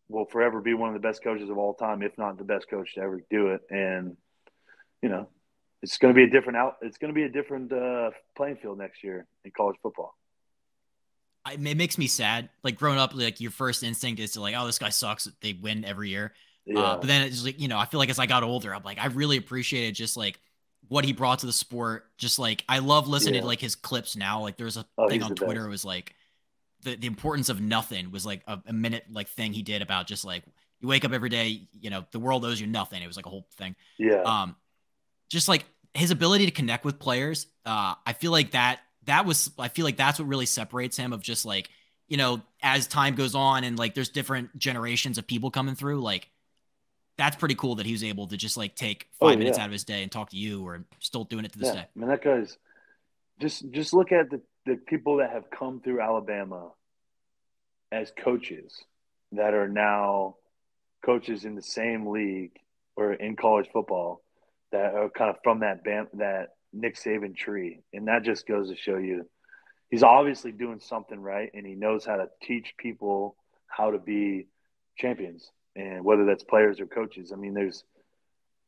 will forever be one of the best coaches of all time, if not the best coach to ever do it. And you know, it's going to be a different It's going to be a different playing field next year in college football. It makes me sad. Like growing up, like your first instinct is to like, oh, this guy sucks. They win every year. Yeah. But then it's like, I feel like as I got older, I'm like, I really appreciated just like what he brought to the sport. Just like, I love listening to like his clips now. Like there's a thing on Twitter. It was like the importance of nothing was like a minute like thing he did about just like, you wake up every day, the world owes you nothing. It was like a whole thing. Yeah. Just like his ability to connect with players. I feel like I feel like that's what really separates him of just like, as time goes on and like there's different generations of people coming through, like that's pretty cool that he was able to just like take 5 minutes out of his day and talk to you, or still doing it to this day. I mean, that guy's just look at the people that have come through Alabama as coaches that are now coaches in the same league or in college football that are kind of from that Nick Saban tree. And that just goes to show you he's obviously doing something right, and he knows how to teach people how to be champions, and whether that's players or coaches. I mean,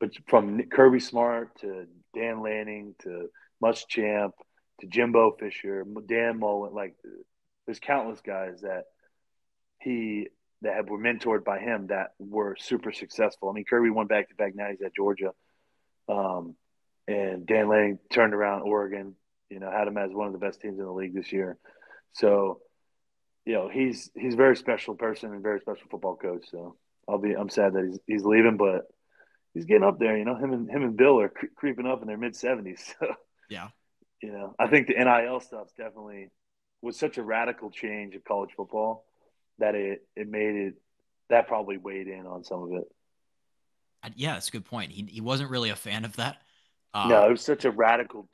but from Kirby Smart to Dan Lanning to Muschamp to Jimbo Fisher, Dan Mullen, like there's countless guys that were mentored by him that were super successful. I mean, Kirby won back-to-back natties at Georgia, and Dan Lanning turned around Oregon. Had him as one of the best teams in the league this year. So, he's a very special person and very special football coach. So I'm sad that he's leaving, but he's getting up there. Him and Bill are creeping up in their mid-70s. So, yeah. I think the NIL stuff definitely was such a radical change of college football that it made it that probably weighed in on some of it. Yeah, that's a good point. He wasn't really a fan of that. No, it was such a radical.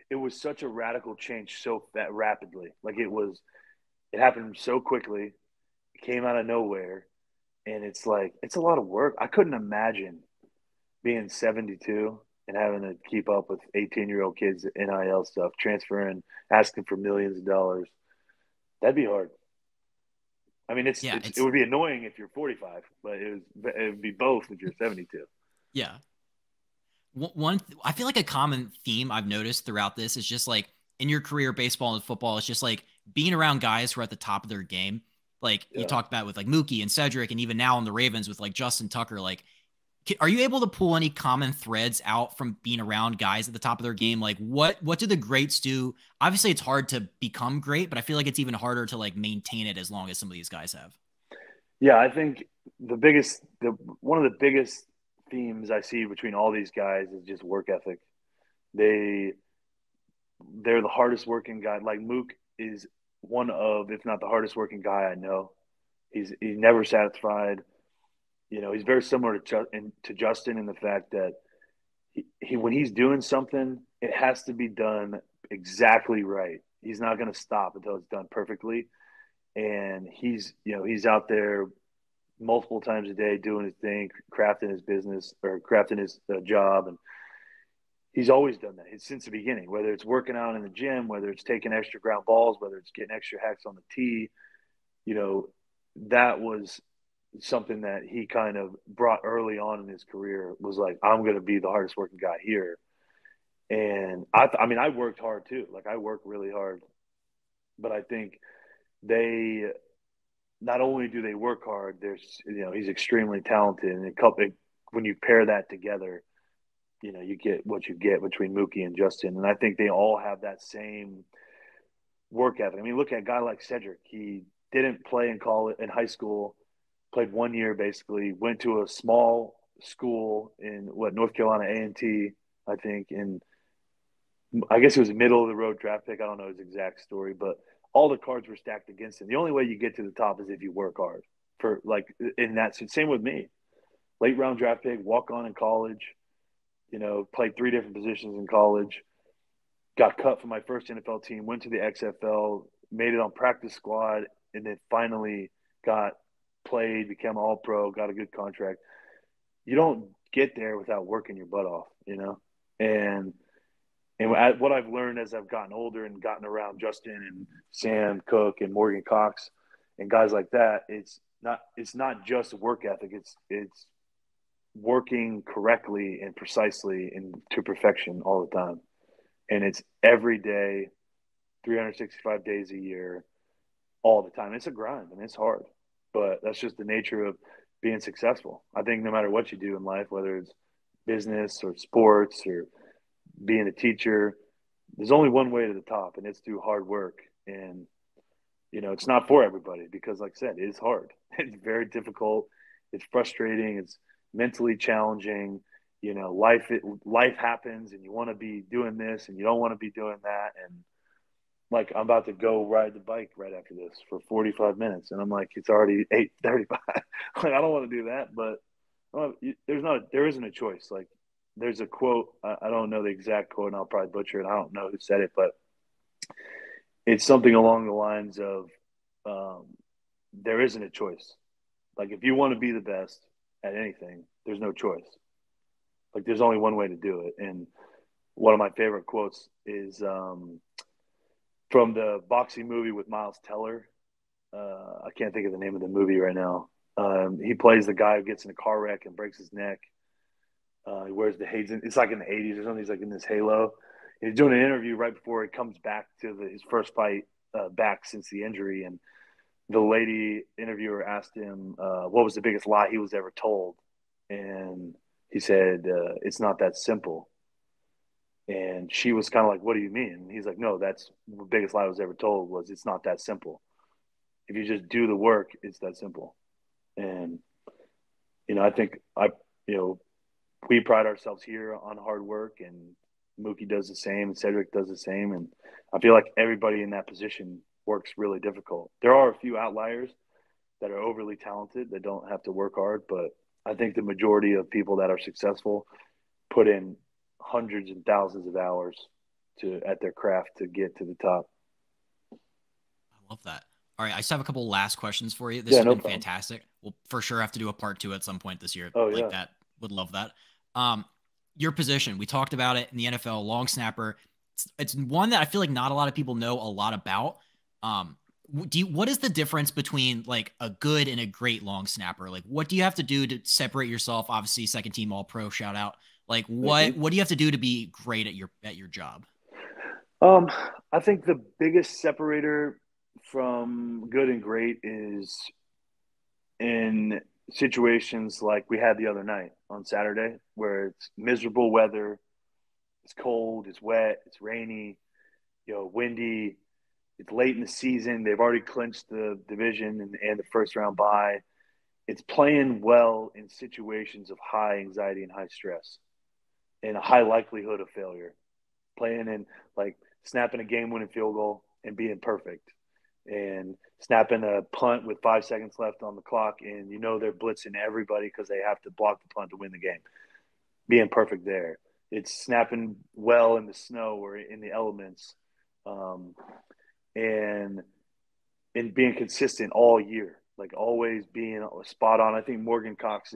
It was such a radical change so rapidly. Like it happened so quickly. It came out of nowhere, and it's a lot of work. I couldn't imagine being 72 and having to keep up with 18-year-old kids at NIL stuff, transferring, asking for millions of dollars. That'd be hard. I mean, it would be annoying if you're 45, but it would be both if you're 72. Yeah. I feel like a common theme I've noticed throughout this is just like in your career, baseball and football, it's just like being around guys who are at the top of their game. Like you talked about with like Mookie and Cedric, and even now on the Ravens with like Justin Tucker. Like, are you able to pull any common threads out from being around guys at the top of their game? Like what do the greats do? Obviously it's hard to become great, but I feel like it's even harder to like maintain it as long as some of these guys have. Yeah, I think one of the biggest themes I see between all these guys is just work ethic. They they're the hardest working guy. Like Mook is one of, if not the hardest working guy I know. He's never satisfied. You know, he's very similar to Justin in the fact that he when he's doing something, it has to be done exactly right. He's not going to stop until it's done perfectly. And he's out there multiple times a day doing his thing, crafting his business or crafting his job, and he's always done that since the beginning. Whether it's working out in the gym, whether it's taking extra ground balls, whether it's getting extra hacks on the tee, you know, that was something that he kind of brought early on in his career. Was like, I'm going to be the hardest working guy here. And I mean, I worked hard too. Like I work really hard, but I think they not only do they work hard, he's extremely talented, and when you pair that together, you get what you get between Mookie and Justin, and I think they all have that same work ethic. I mean, look at a guy like Cedric. He didn't play in college, in high school, played 1 year basically, went to a small school in North Carolina A&T, I think, and I guess it was a middle of the road draft pick. I don't know his exact story, but all the cards were stacked against him. The only way you get to the top is if you work hard. For like in that same with me, late round draft pick, walk on in college. Played three different positions in college. Got cut from my first NFL team. Went to the XFL. Made it on practice squad, and then finally got played. Became All Pro. Got a good contract. You don't get there without working your butt off. And what I've learned as I've gotten older and gotten around Justin and Sam Cook and Morgan Cox and guys like that, it's not just work ethic. It's working correctly and precisely and to perfection all the time. And it's every day, 365 days a year, all the time. It's a grind and it's hard, but that's just the nature of being successful. I think no matter what you do in life, whether it's business or sports or being a teacher, there's only one way to the top, and it's through hard work. And it's not for everybody because, like I said, it is hard. It's very difficult. It's frustrating. It's mentally challenging. Life happens, and you want to be doing this, and you don't want to be doing that. And like, I'm about to go ride the bike right after this for 45 minutes, and I'm like, it's already 8:35. Like, I don't want to do that, but there isn't a choice. Like, there's a quote. I don't know the exact quote, and I'll probably butcher it. I don't know who said it, but it's something along the lines of there isn't a choice. Like, if you want to be the best at anything, there's no choice. Like, there's only one way to do it. And one of my favorite quotes is from the boxing movie with Miles Teller. I can't think of the name of the movie right now. He plays the guy who gets in a car wreck and breaks his neck. He wears the Hayes. It's like in the 80s or something. He's like in this halo. He's doing an interview right before he comes back to his first fight back since the injury. And the lady interviewer asked him what was the biggest lie he was ever told. And he said, it's not that simple. And she was kind of like, what do you mean? And he's like, no, that's the biggest lie I was ever told was it's not that simple. If you just do the work, it's that simple. And, I think we pride ourselves here on hard work, and Mookie does the same, and Cedric does the same. And I feel like everybody in that position works really difficult. There are a few outliers that are overly talented that don't have to work hard, but I think the majority of people that are successful put in hundreds and thousands of hours at their craft to get to the top. I love that. All right, I just have a couple last questions for you. This Yeah, has no been problem. fantastic. We'll for sure have to do a part two at some point this year. Oh Like yeah. that. Would love that. Um, your position. We talked about it in the NFL, long snapper. It's one that I feel like not a lot of people know a lot about. What is the difference between like a good and a great long snapper? Like, what do you have to do to separate yourself? Obviously, second team All Pro, shout out. Like, Mm-hmm. what do you have to do to be great at your job? Um, I think the biggest separator from good and great is in situations like we had the other night on Saturday, where it's miserable weather, it's cold, it's wet, it's rainy, windy. It's late in the season. They've already clinched the division and the first round bye. it's playing well in situations of high anxiety and high stress and a high likelihood of failure. Playing in like snapping a game-winning field goal and being perfect, and snapping a punt with 5 seconds left on the clock, and they're blitzing everybody because they have to block the punt to win the game. Being perfect there. It's snapping well in the snow or in the elements, and being consistent all year, like always being spot on. I think Morgan Cox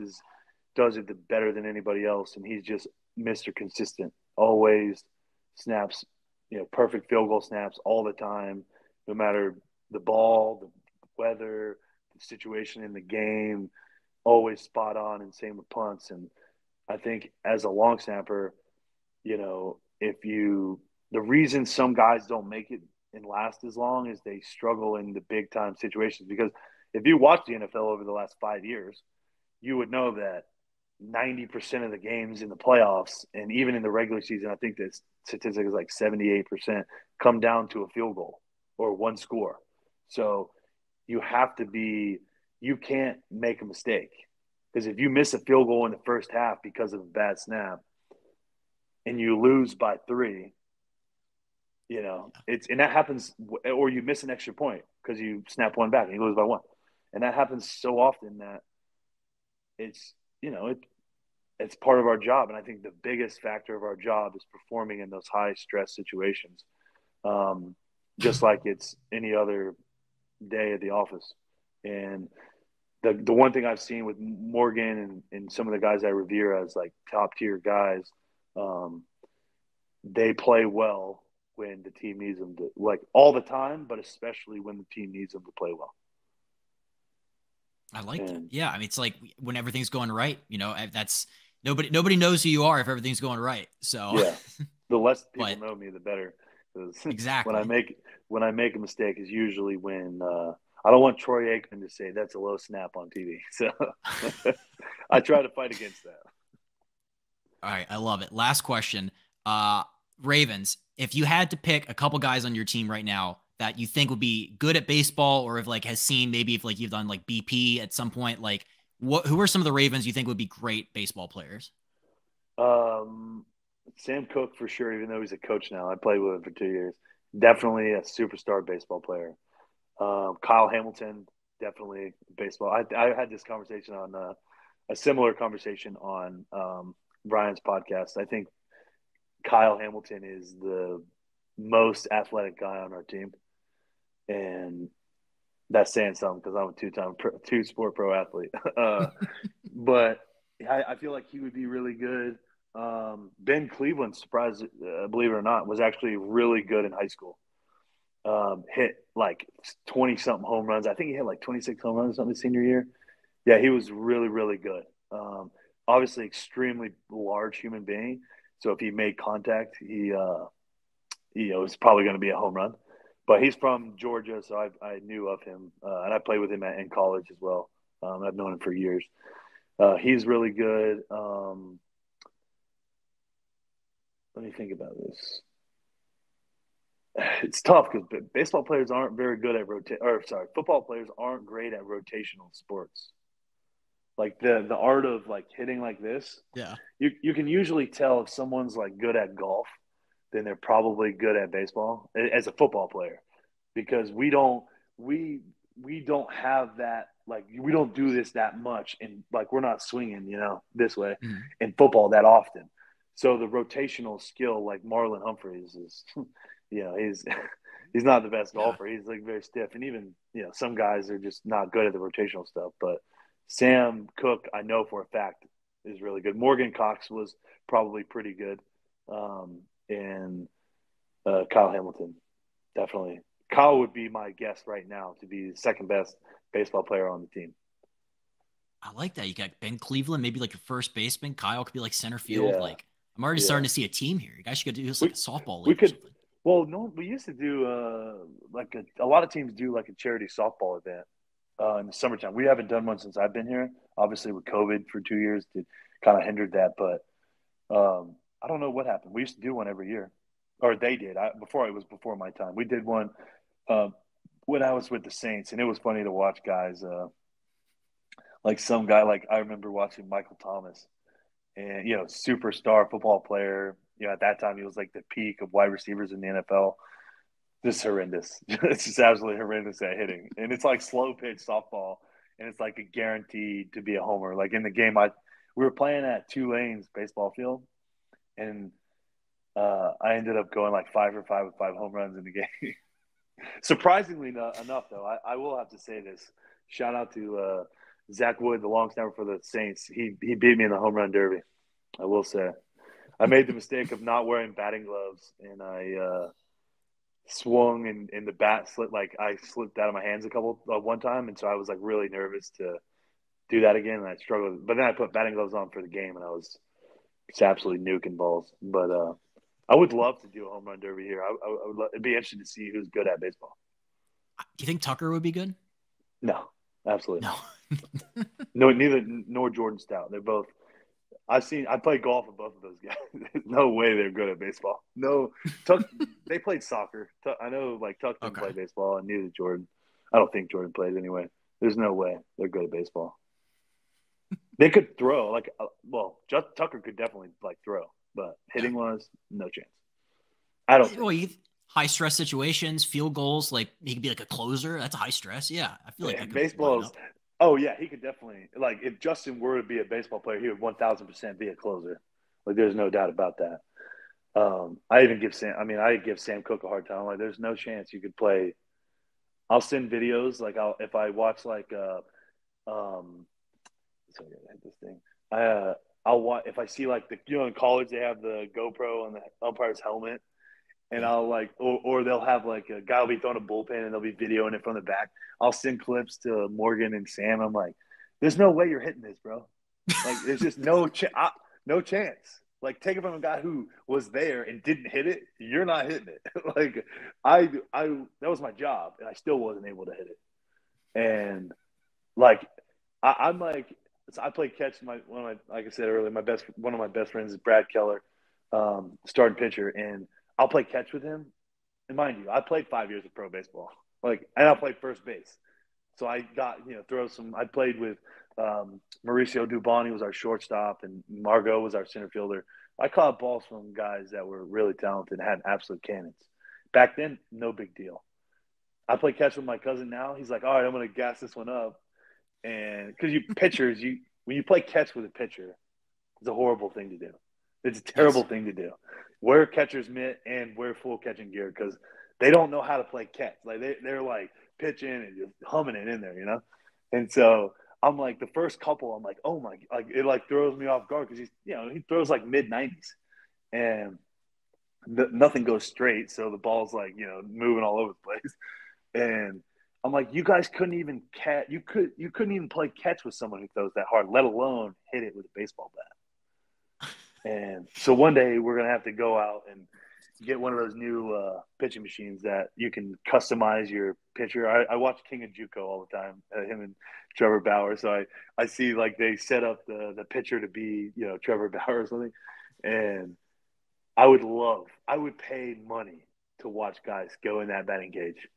does it better than anybody else, and he's just Mr. Consistent. Always snaps, perfect field goal snaps all the time, no matter the ball, the weather, the situation in the game. Always spot on, and same with punts. And I think as a long snapper, if the reason some guys don't make it and last as long is they struggle in the big time situations. Because if you watch the NFL over the last 5 years, you would know that 90% of the games in the playoffs and even in the regular season, I think the statistic is like 78%, come down to a field goal or one score. So you can't make a mistake. Because if you miss a field goal in the first half because of a bad snap and you lose by 3, and that happens, or you miss an extra point because you snap one back and you lose by 1. And that happens so often that it's part of our job. And I think the biggest factor of our job is performing in those high stress situations, just like it's any other day at the office. And the one thing I've seen with Morgan and some of the guys I revere as like top tier guys, they play well when the team needs them to, like all the time, but especially when the team needs them to play well. I like that. Yeah. I mean, it's like when everything's going right, that's nobody knows who you are if everything's going right. So yeah, the less people know me, the better. Exactly. When I make a mistake is usually when I don't want Troy Aikman to say that's a low snap on TV. So I try to fight against that. All right. I love it. Last question. Ravens, if you had to pick a couple guys on your team right now that you think would be good at baseball, or if like has seen, maybe if like you've done like BP at some point, like who are some of the Ravens you think would be great baseball players? Sam Cooke for sure, even though he's a coach now. I played with him for 2 years. Definitely a superstar baseball player. Kyle Hamilton, definitely baseball. I had this conversation on a similar conversation on Brian's podcast. I think Kyle Hamilton is the most athletic guy on our team, and that's saying something because I'm a two-sport pro athlete. But I feel like he would be really good. Ben Cleveland, surprised, believe it or not, was actually really good in high school. Hit like 20-something home runs. I think he hit like 26 home runs or something his senior year. Yeah, he was really, really good. Obviously, extremely large human being. So if he made contact, he was probably going to be a home run. But he's from Georgia, so I knew of him, and I played with him in college as well. I've known him for years. He's really good. Let me think about this. It's tough because baseball players aren't very good at football players aren't great at rotational sports. Like the art of like hitting like this. Yeah. You can usually tell if someone's like good at golf, then they're probably good at baseball as a football player, because we don't have that, like we don't do this that much, and like we're not swinging this way in football that often. So the rotational skill, like Marlon Humphreys, is he's not the best golfer. He's like very stiff, and even some guys are just not good at the rotational stuff. But Sam Cooke, I know for a fact, is really good. Morgan Cox was probably pretty good, and Kyle Hamilton, definitely. Kyle would be my guess right now to be the second best baseball player on the team. I like that. You got Ben Cleveland, maybe like a first baseman. Kyle could be like center field. Yeah. Like I'm already starting to see a team here. You guys should do this like a softball league. We used to do like a lot of teams do like a charity softball event in the summertime. We haven't done one since I've been here. Obviously, with COVID for 2 years, it kind of hindered that. But I don't know what happened. We used to do one every year, or they did. Before my time. We did one when I was with the Saints, and it was funny to watch guys like some guy. Like I remember watching Michael Thomas, and superstar football player. At that time he was like the peak of wide receivers in the NFL. Just horrendous. It's just absolutely horrendous at hitting, and it's like slow pitch softball, and it's like a guaranteed to be a homer. Like in the game, we were playing at Tulane's baseball field, and I ended up going like 5 for 5 with 5 home runs in the game. Surprisingly enough, though, I will have to say this. Shout out to Zach Wood, the long snapper for the Saints. He beat me in the home run derby. I will say. I made the mistake of not wearing batting gloves, and I swung and the bat slipped. Like I slipped out of my hands one time, and so I was like really nervous to do that again, and I struggled. But then I put batting gloves on for the game, and I was just absolutely nuking balls. But I would love to do a home run derby here. It'd be interesting to see who's good at baseball. Do you think Tucker would be good? No, absolutely No. not. No, neither nor Jordan Stout. They're both. I played golf with both of those guys. There's no way they're good at baseball. No, Tuck. They played soccer. I know, like Tuck didn't play baseball, and neither did Jordan. I don't think Jordan played anyway. There's no way they're good at baseball. They could throw, Tucker could definitely like throw, but hitting wise, no chance. I don't think. Well, high stress situations, field goals, like he could be like a closer. That's a high stress. Yeah, I feel like that could baseball is. Oh yeah, he could definitely like if Justin were to be a baseball player, he would 1,000% be a closer. Like there's no doubt about that. I give Sam Cook a hard time. Like there's no chance you could play. I'll send videos if I watch like so I hit this thing. I'll watch if I see like in college they have the GoPro on the umpire's helmet, and I'll like or they'll have like a guy will be throwing a bullpen and they'll be videoing it from the back. I'll send clips to Morgan and Sam. I'm like, there's no way you're hitting this, bro. Like there's just no chance. Like take it from a guy who was there and didn't hit it. You're not hitting it. Like I that was my job and I still wasn't able to hit it. And like I'm like. So I play catch. Like I said earlier, one of my best friends is Brad Keller, starting pitcher, and I'll play catch with him. And mind you, I played 5 years of pro baseball, and I played first base. So I got throw some. I played with Mauricio Dubon, he was our shortstop, and Margot was our center fielder. I caught balls from guys that were really talented and had absolute cannons. Back then, no big deal. I play catch with my cousin now. He's like, all right, I'm going to gas this one up. And because when you play catch with a pitcher, it's a horrible thing to do. It's a terrible thing to do. Wear catcher's mitt and wear full catching gear because they don't know how to play catch. Like they're like pitching and just humming it in there. And so I'm like the first couple, I'm like, oh my, like it like throws me off guard because he throws like mid-90s and nothing goes straight, so the ball's like moving all over the place, and I'm like, you guys couldn't even catch. You couldn't even play catch with someone who throws that hard, let alone hit it with a baseball bat. And so one day we're gonna have to go out and get one of those new pitching machines that you can customize your pitcher. I watch King of JUCO all the time, him and Trevor Bauer. So I see like they set up the pitcher to be Trevor Bauer or something, and I would pay money to watch guys go in that batting cage.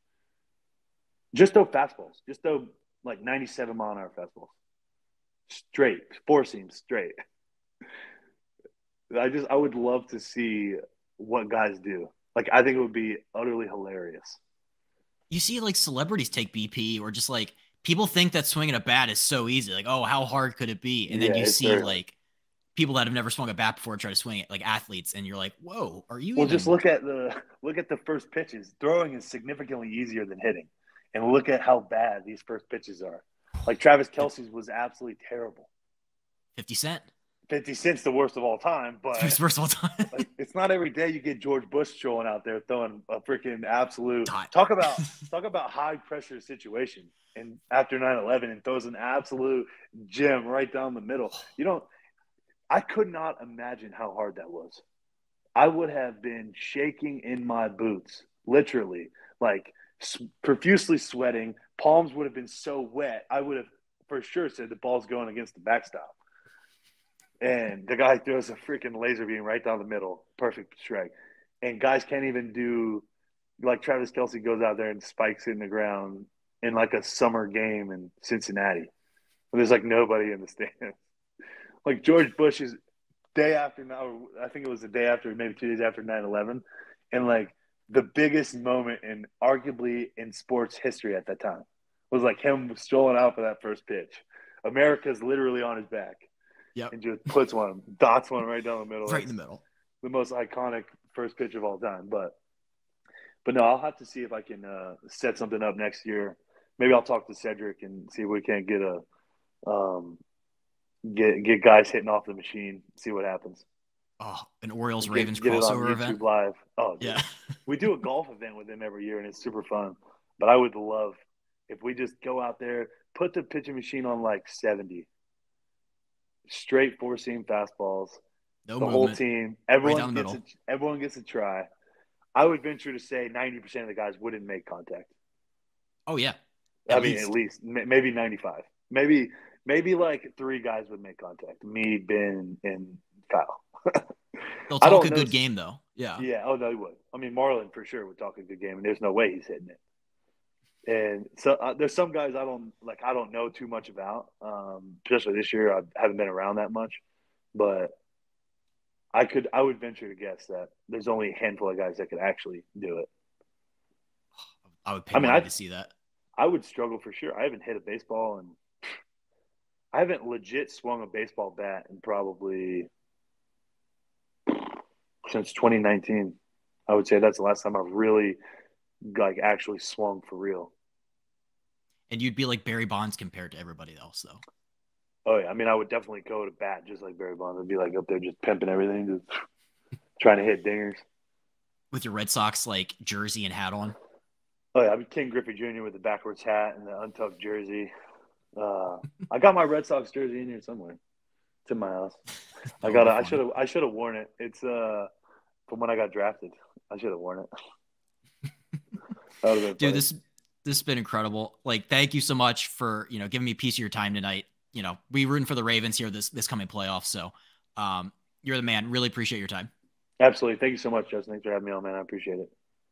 Just throw fastballs. Just throw like 97-mile-an-hour fastballs. Straight. Four seams straight. I would love to see what guys do. Like, I think it would be utterly hilarious. You see like celebrities take BP or just like people think that swinging a bat is so easy. Like, oh, how hard could it be? And then you see like people that have never swung a bat before try to swing it, like athletes, and you're like, whoa, are you just look at the first pitches. Throwing is significantly easier than hitting. And look at how bad these first pitches are. Like Travis Kelce's was absolutely terrible. 50 Cent. 50 Cent's the worst of all time, but it's worst of all time. Like, it's not every day you get George Bush showing out there throwing a freaking absolute talk about high pressure situation and after 9/11 and throws an absolute gem right down the middle. I could not imagine how hard that was. I would have been shaking in my boots, literally, like profusely sweating. Palms would have been so wet. I would have for sure said the ball's going against the backstop. And the guy throws a freaking laser beam right down the middle. Perfect strike. And guys can't even do like Travis Kelce goes out there and spikes it in the ground in like a summer game in Cincinnati. there's like nobody in the stands. Like George Bush's day after now, I think it was the day after, maybe 2 days after 9/11, and like the biggest moment in arguably in sports history at that time was like him strolling out for that first pitch. America's literally on his back Yep. and just dots one right down the middle. Right in the middle. The most iconic first pitch of all time. But no, I'll have to see if I can set something up next year. Maybe I'll talk to Cedric and see if we can't get get guys hitting off the machine. See what happens. Oh, an Orioles Ravens crossover event live. Oh, dude. Yeah. We do a golf event with them every year, and it's super fun. But I would love if we just go out there, put the pitching machine on like 70, straight four-seam fastballs. No the movement. Whole team, everyone gets a try. I would venture to say 90% of the guys wouldn't make contact. Oh yeah, at least maybe 95. Maybe like 3 guys would make contact. Me, Ben, and Kyle. They'll talk a good game though. Yeah. Yeah. Oh no, he would. I mean, Marlon for sure would talk a good game, and there's no way he's hitting it. And so there's some guys I don't know too much about. Especially this year, I haven't been around that much, but I would venture to guess that there's only a handful of guys that could actually do it. I would pay money to see that. I would struggle for sure. I haven't hit a baseball and I haven't legit swung a baseball bat in probably since 2019. I would say that's the last time I've really like actually swung for real. And you'd be like Barry Bonds compared to everybody else, though. Oh yeah, I mean, I would definitely go to bat just like Barry Bonds. I'd be like up there just pimping everything, just trying to hit dingers. With your Red Sox like jersey and hat on. Oh yeah, I'd be King Griffey Jr. with the backwards hat and the untucked jersey. I got my Red Sox jersey in here somewhere. It's in my house. I should have worn it. It's from when I got drafted. I should have worn it. That would have been dude, this has been incredible. Like, thank you so much for giving me a piece of your time tonight. We rooting for the Ravens here this coming playoff. So you're the man. Really appreciate your time. Absolutely. Thank you so much, Justin. Thanks for having me on, man. I appreciate it.